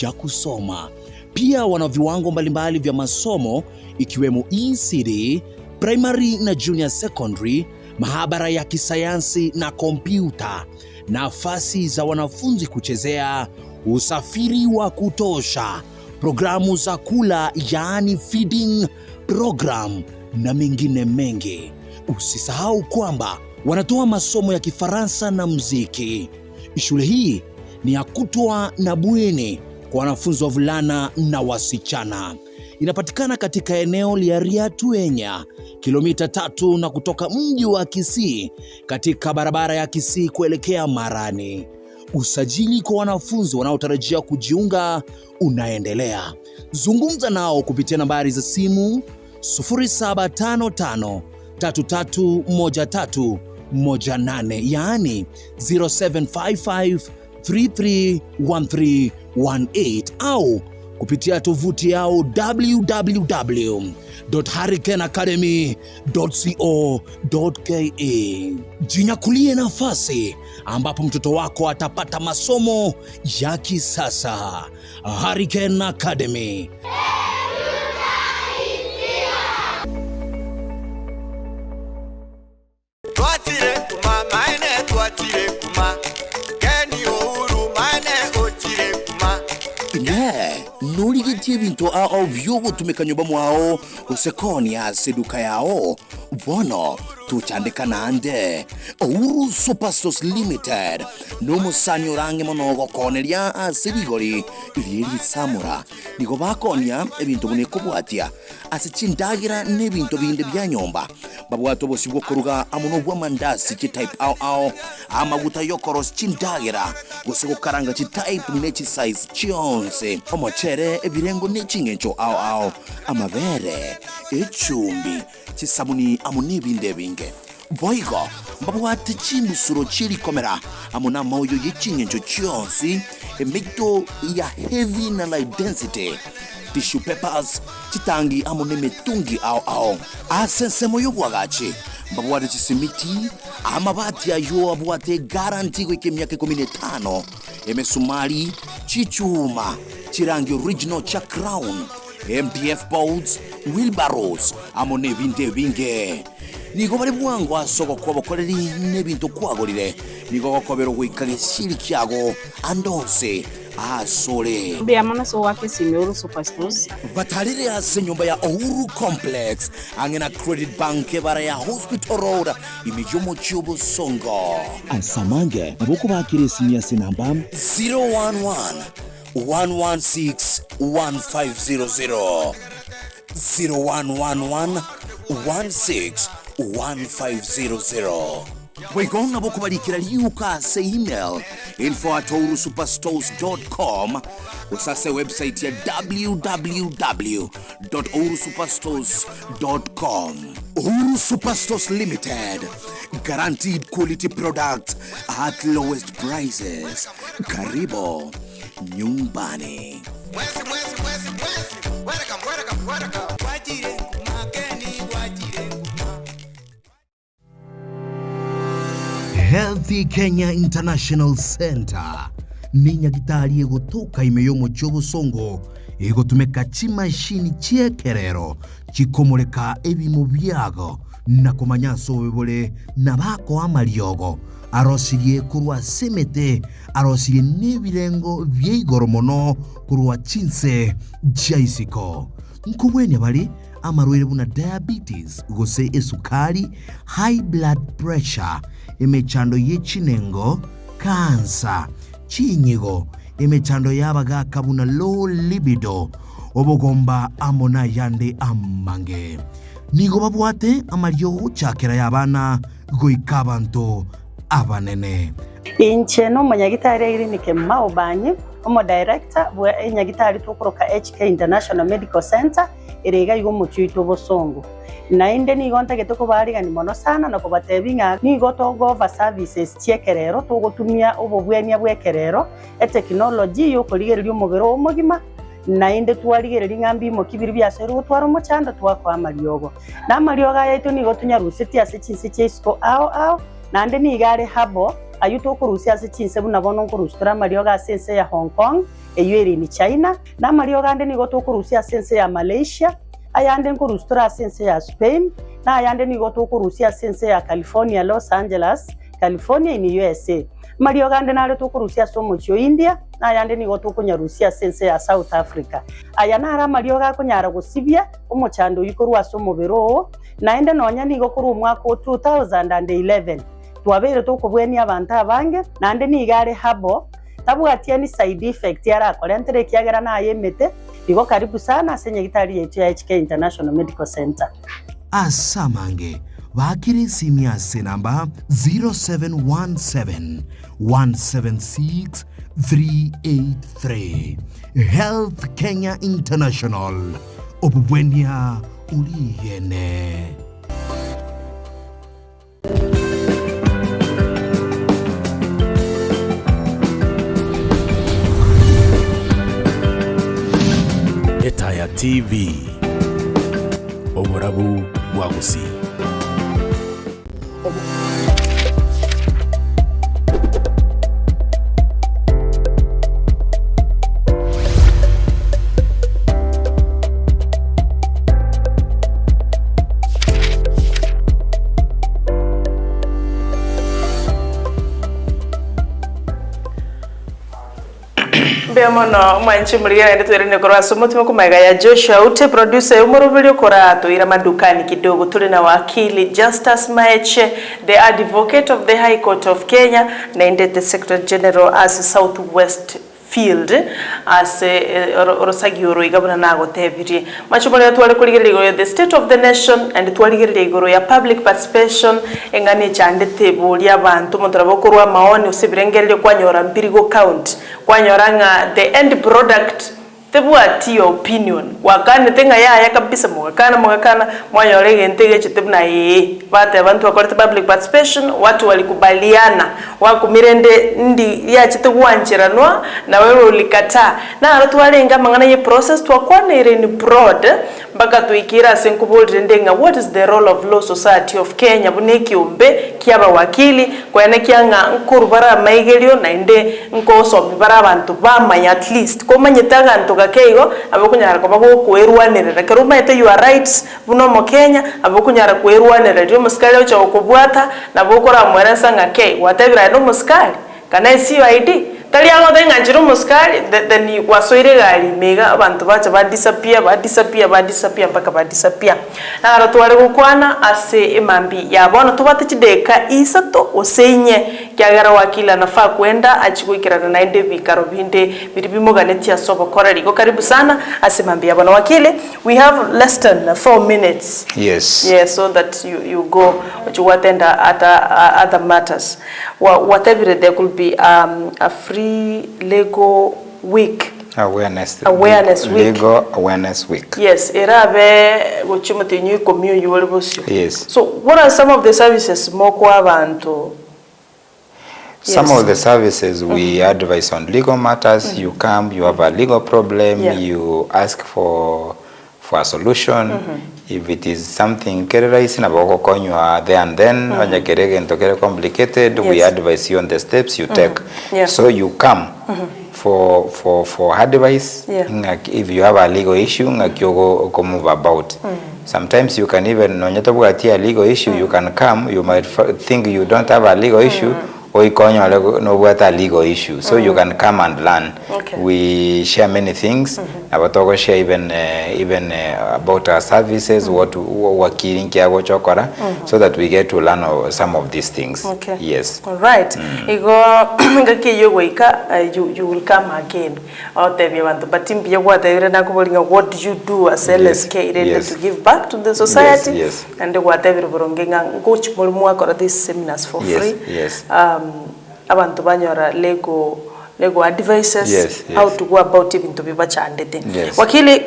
ya kusoma. Pia wana viwango mbalimbali vya masomo ikiwemo ECD, primary na junior secondary, mahabara ya kisayansi na kompyuta, nafasi za wanafunzi kuchezea, usafiri wa kutosha, programu za kula yaani feeding program na mengine mengi. Usisahau kwamba wanatoa masomo ya Kifaransa na muziki. Shule hii ni ya kutwa na bweni kwa wanafunzi wavulana na wasichana. Inapatikana katika eneo la Riatuenya, kilomita 3 na kutoka mji wa Kisii, katika barabara ya Kisii kuelekea Marani. Usajili kwa wanafunzi wanaotarajia kujiunga unaendelea. Zungumza nao kupitia nambari za simu 0755 331318 yaani 0755 331318 au kupitia tovuti yao www.hurricaneacademy.co.ke. Jinyakulie nafasi ambapo mtoto wako atapata masomo ya kisasa. Hurricane Academy. Nuligitie bintu ao vyogo tumekanyumba mwao usekoni ya seduka yao bono tuchandika nande Ouru Superstores Limited numu sanyo range monogo konelia asibigori ili samura nigo bakonia ebintu bunekobwatia asichindagira nebintu binde bya nyomba babwato bosibwo kuruga amuno bwa mandasi ki type ao amaguta yokoros chindagira gusego karanga chi type nechi size chionse omochere ebirengo nechingencho ao amabere echumbi chisabuni amuni binde binge boigo babwate chimusuro chiri komera amuna moyo yechingencho chionsi emito ya heavy na light density tissue papers chitangi amune metungi ao asensemo yogwagachi babwate chisimiti amabati ayo abwate guarantee kweke myaka 15 emesumali chichuma chirangi original cha crown MDF boards wheelbarrows amone binde binge nigo bari bwangu asoko kwabakoreri n'ebintu kwagorire nigo gokobero gwikage shiri kyago andose asole Biamana so wake Simuru Superstores batarire ase nyumba ya Uhuru Complex angena Credit Bank bara ya Hospital Road imijomo chubo songo Asamange aboko bakire simya sinamba 011 116 1500 0111 16 1500. Wegona boko barikira liuka se email info@ourusuperstores.com usase website ya www.ourusuperstores.com. Uhuru Superstores Limited, guaranteed quality products at lowest prices. Karibo nyumbani. Healthy Kenya International Center ni nyagitari egotoka imeyomo chobo songo egotumeka chimashini chiekerero chikomoleka ebimo byago na kumanyaso bebole nabako amariogo arosirie kurwa semete arosirie nebirengo byeigoro mono kurwa chinse jaisiko nkubwenya bali amarwere buna diabetes gose esukari high blood pressure emechando yechinengo kansa chinyigo emechando yabaga kabuna low libido obogomba amona yande amange nigo babwate amaryo chakera yabana goikabanto abanene inche no munyagitari irinike maubanye omo director bwa enyagitari tukoroka HK International Medical Center erega igo muchito bosongo nainde nigo ntagete ko barigani mono sana na ko batebinga nigo togo va services chiekerero togotumia obobwenia bwekerero technology yo koligererio mubero omogima nainde twarigereria ngambi mo kibiri byasero twaro muchanda twakwa amariogo na amarioga yaito nigo tunyarusiti ase chinse chesko ao nande nigare habo ayuto kurusia ase chinse buna bono kurustra amarioga sense ya Hong Kong eyeri ni China na amarioga ande nigo to kurusia sense ya Malaysia ayande kurustra sense ya Spain na ayande nigo to kurusia sense ya California Los Angeles California in USA marioga ande nale to kurusia somo cho India na ayande nigo to kunyarusia sense ya South Africa ayana ara marioga kunyara gusibia omochando yikorwa somo bero na ende nonya nigo kuru mwaka 2011 twabere tukubweni abantu abange nande nigare habo tabwatia ni side effect yara kolentere kiagera na yemete igo karibu sana senye gitari yetu ya HK International Medical Center asamange bakire simya senamba 0717 176 383 Health Kenya International obubwenia uligene Etaya TV Oborabu Wagusi. Bemono mwanchi muriya ndi twirinde korwa somo kumaiga ya Joshua ute producer umurubiri ukora tuira madukani kidogo tuli na wakili Justice Maeche the advocate of the High Court of Kenya na the Secretary General as Southwest Field as Orosagioro igabuna nago tebiri machumole twale kuligerero the state of the nation and twaligerero ya public participation engane chande table y'abantu mutrabokorwa maoni usibirengerere kwanyora mpirigo count kwanyoranga the end product tebuati your opinion wakane tenga ya kabisa mugakana mwanyore ngentege chitebuna bate abantu bakorete public participation watu walikubaliana wakumirende ndi ya chiteguanchiranwa na wewe ulikata na watu walenga mangana ye process twakwanire ni broad mpaka tuikira senkubulire ndenga what is the role of Law Society of Kenya bune kiumbe kiaba wakili kwene kyanga nkurubara maigerio na inde nkosomi bara abantu bamanya at least komanyitaga ntoka keigo abakunyara koba kwerwanirira keruma ete you are rights buno mu Kenya abakunyara kwerwanirira dio muskali ocho okubwata na bokora mweresa ngake watebira no muskali kana CID tali ago denga njiro muskali then wasoire gali mega abantu bacha ba disappear mpaka ba disappear na aratware gukwana ase imambi yabona tubate kideka isato osenye kyagara wakila nafa kwenda achigwikirana na inde bikaro binde biribimoganetia sobo korarigo karibu sana ase imambi yabona wakile we have less than 4 minutes yes so that you go to attend other matters whatever there could be a free legal week awareness week legal awareness week yes erabe gochimutinyu community wolibosyo yes so what are some of the services moko abantu some of the services we advise on legal matters you come you have a legal problem you ask for a solution if it is something kereraisi na boko konywa there and then onya kerege ntokere complicated we advise you on the steps you take so you come for advice if you have a legal issue ngakyogo ko move about sometimes you can even nonyetobwatia legal issue you can come you might think you don't have a legal issue or no water legal issue so you can come and learn we share many things about share even about our services what working kiago chokora so that we get to learn some of these things yes all right igo ngaki yogoika you will come again out there abantu batimbi yagwata na kubolinga what do you do as LSK to give back to the society and whatever borongenga ngochi mulmu akora these seminars for free abantu banyora legal advices how to go about it into bibachandete wakili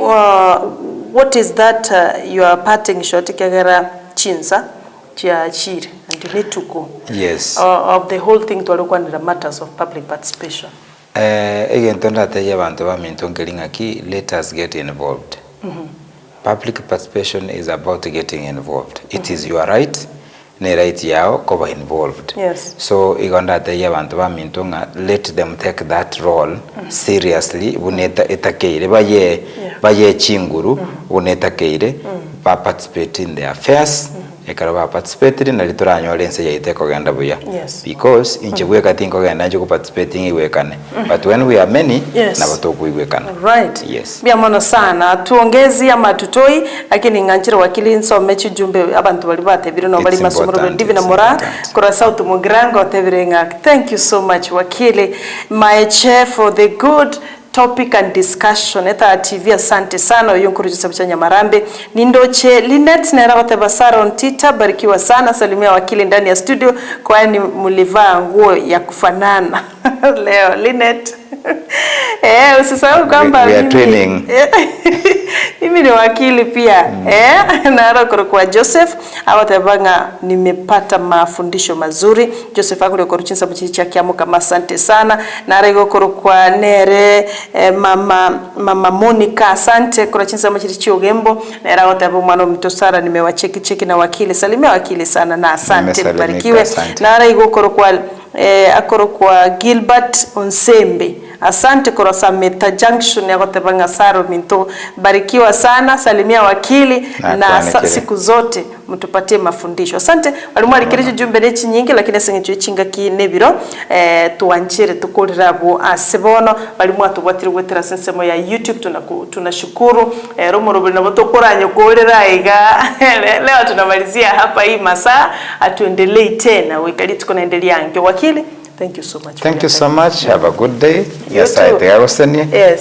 what is that you are parting shot kagera chinsa chia chiri and you need to go of the whole thing to look on the matters of public participation again tonda teye abantu ba mintongelinga ki let us get involved public participation is about getting involved it is your right ne right yao koba involved so igonda teye abantu ba mintonga let them take that role seriously uneta etakeire baye chinguru uneta keire ba participate in their affairs ekaraba participate na litoranyo lense yaite kogenda buya because inchegwe katinko genda nje ku participating iwekane but when we are many na batoku iwekana bia mono sana tuongezi ama tutoi lakini nganchira wakili nsome chijumbe abantu bali batebire no bali masomero divi na mora kora South Mugrango tebirenga thank you so much wakili my chair for the good topic and discussion Etaya TV asante sana uyonkuruji sabuchanya marambe nindoche Linet na ragote Sara Ontita barikiwa sana salimia wakili ndani ya studio kwani mulivaa nguo ya kufanana leo Linet usisahau kwamba we are training mimi ni wakili pia na rokoro kwa Joseph awatabanga nimepata mafundisho mazuri Joseph akule koruchinsa buchicha kiamu kama asante sana na rego kwa Nere mama Monica asante koruchinsa machirichi ogembo na ragotabu mwana mtosara nimewacheki na wakili salimia wakili sana na asante barikiwe na rego kwa akoro kwa Gilbert Onsembe asante kwa Sameta Junction ya Gotebanga Saro Minto barikiwa sana salimia wakili na siku zote mtupatie mafundisho asante walimu alikirije jumbe nechi nyingi lakini sengecho chinga kinebiro tuanchire tukolirabo asebono walimu atubwatire gwetera sensemo ya YouTube tunashukuru romorobili na botokoranye kolera iga leo tunamalizia hapa hii masaa atuendelee tena wikali tukonaendelea ngyo wakili thank you so much thank you so much have a good day yes I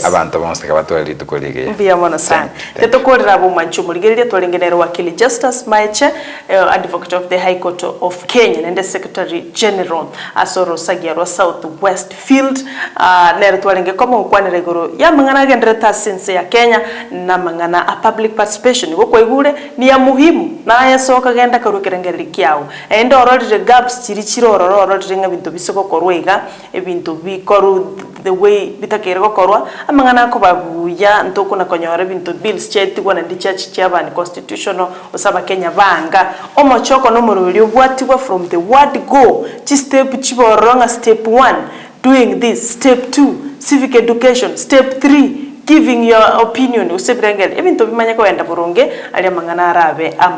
abantu bonse kabatwali tukolege bia mona sana tetukolera bo manchu muligereria twalengenero wakili Justice Maiche advocate of the High Court of Kenya and the Secretary General Asoro Sagiaro South West Field nere twalenge kama ukwanire goro ya mangana gendreta sense ya Kenya na mangana a public participation go kwigure ni ya muhimu na yasoka genda karukerengeri kyao endo ororire gaps chiri chirororo ororire ngabintu bisoko korwega ebintu bikoru the way bitakere gokorwa amangana ko babuya ntoko na konyora bintu bills cheti gwana ndi church chaba ni constitutional osaba Kenya banga omochoko no murubiri obwatigwa from the word go chi step chiboronga step 1 doing this, step 2 civic education, step 3 giving your opinion usebirengel even to bimanya ko enda boronge ali amangana arabe ama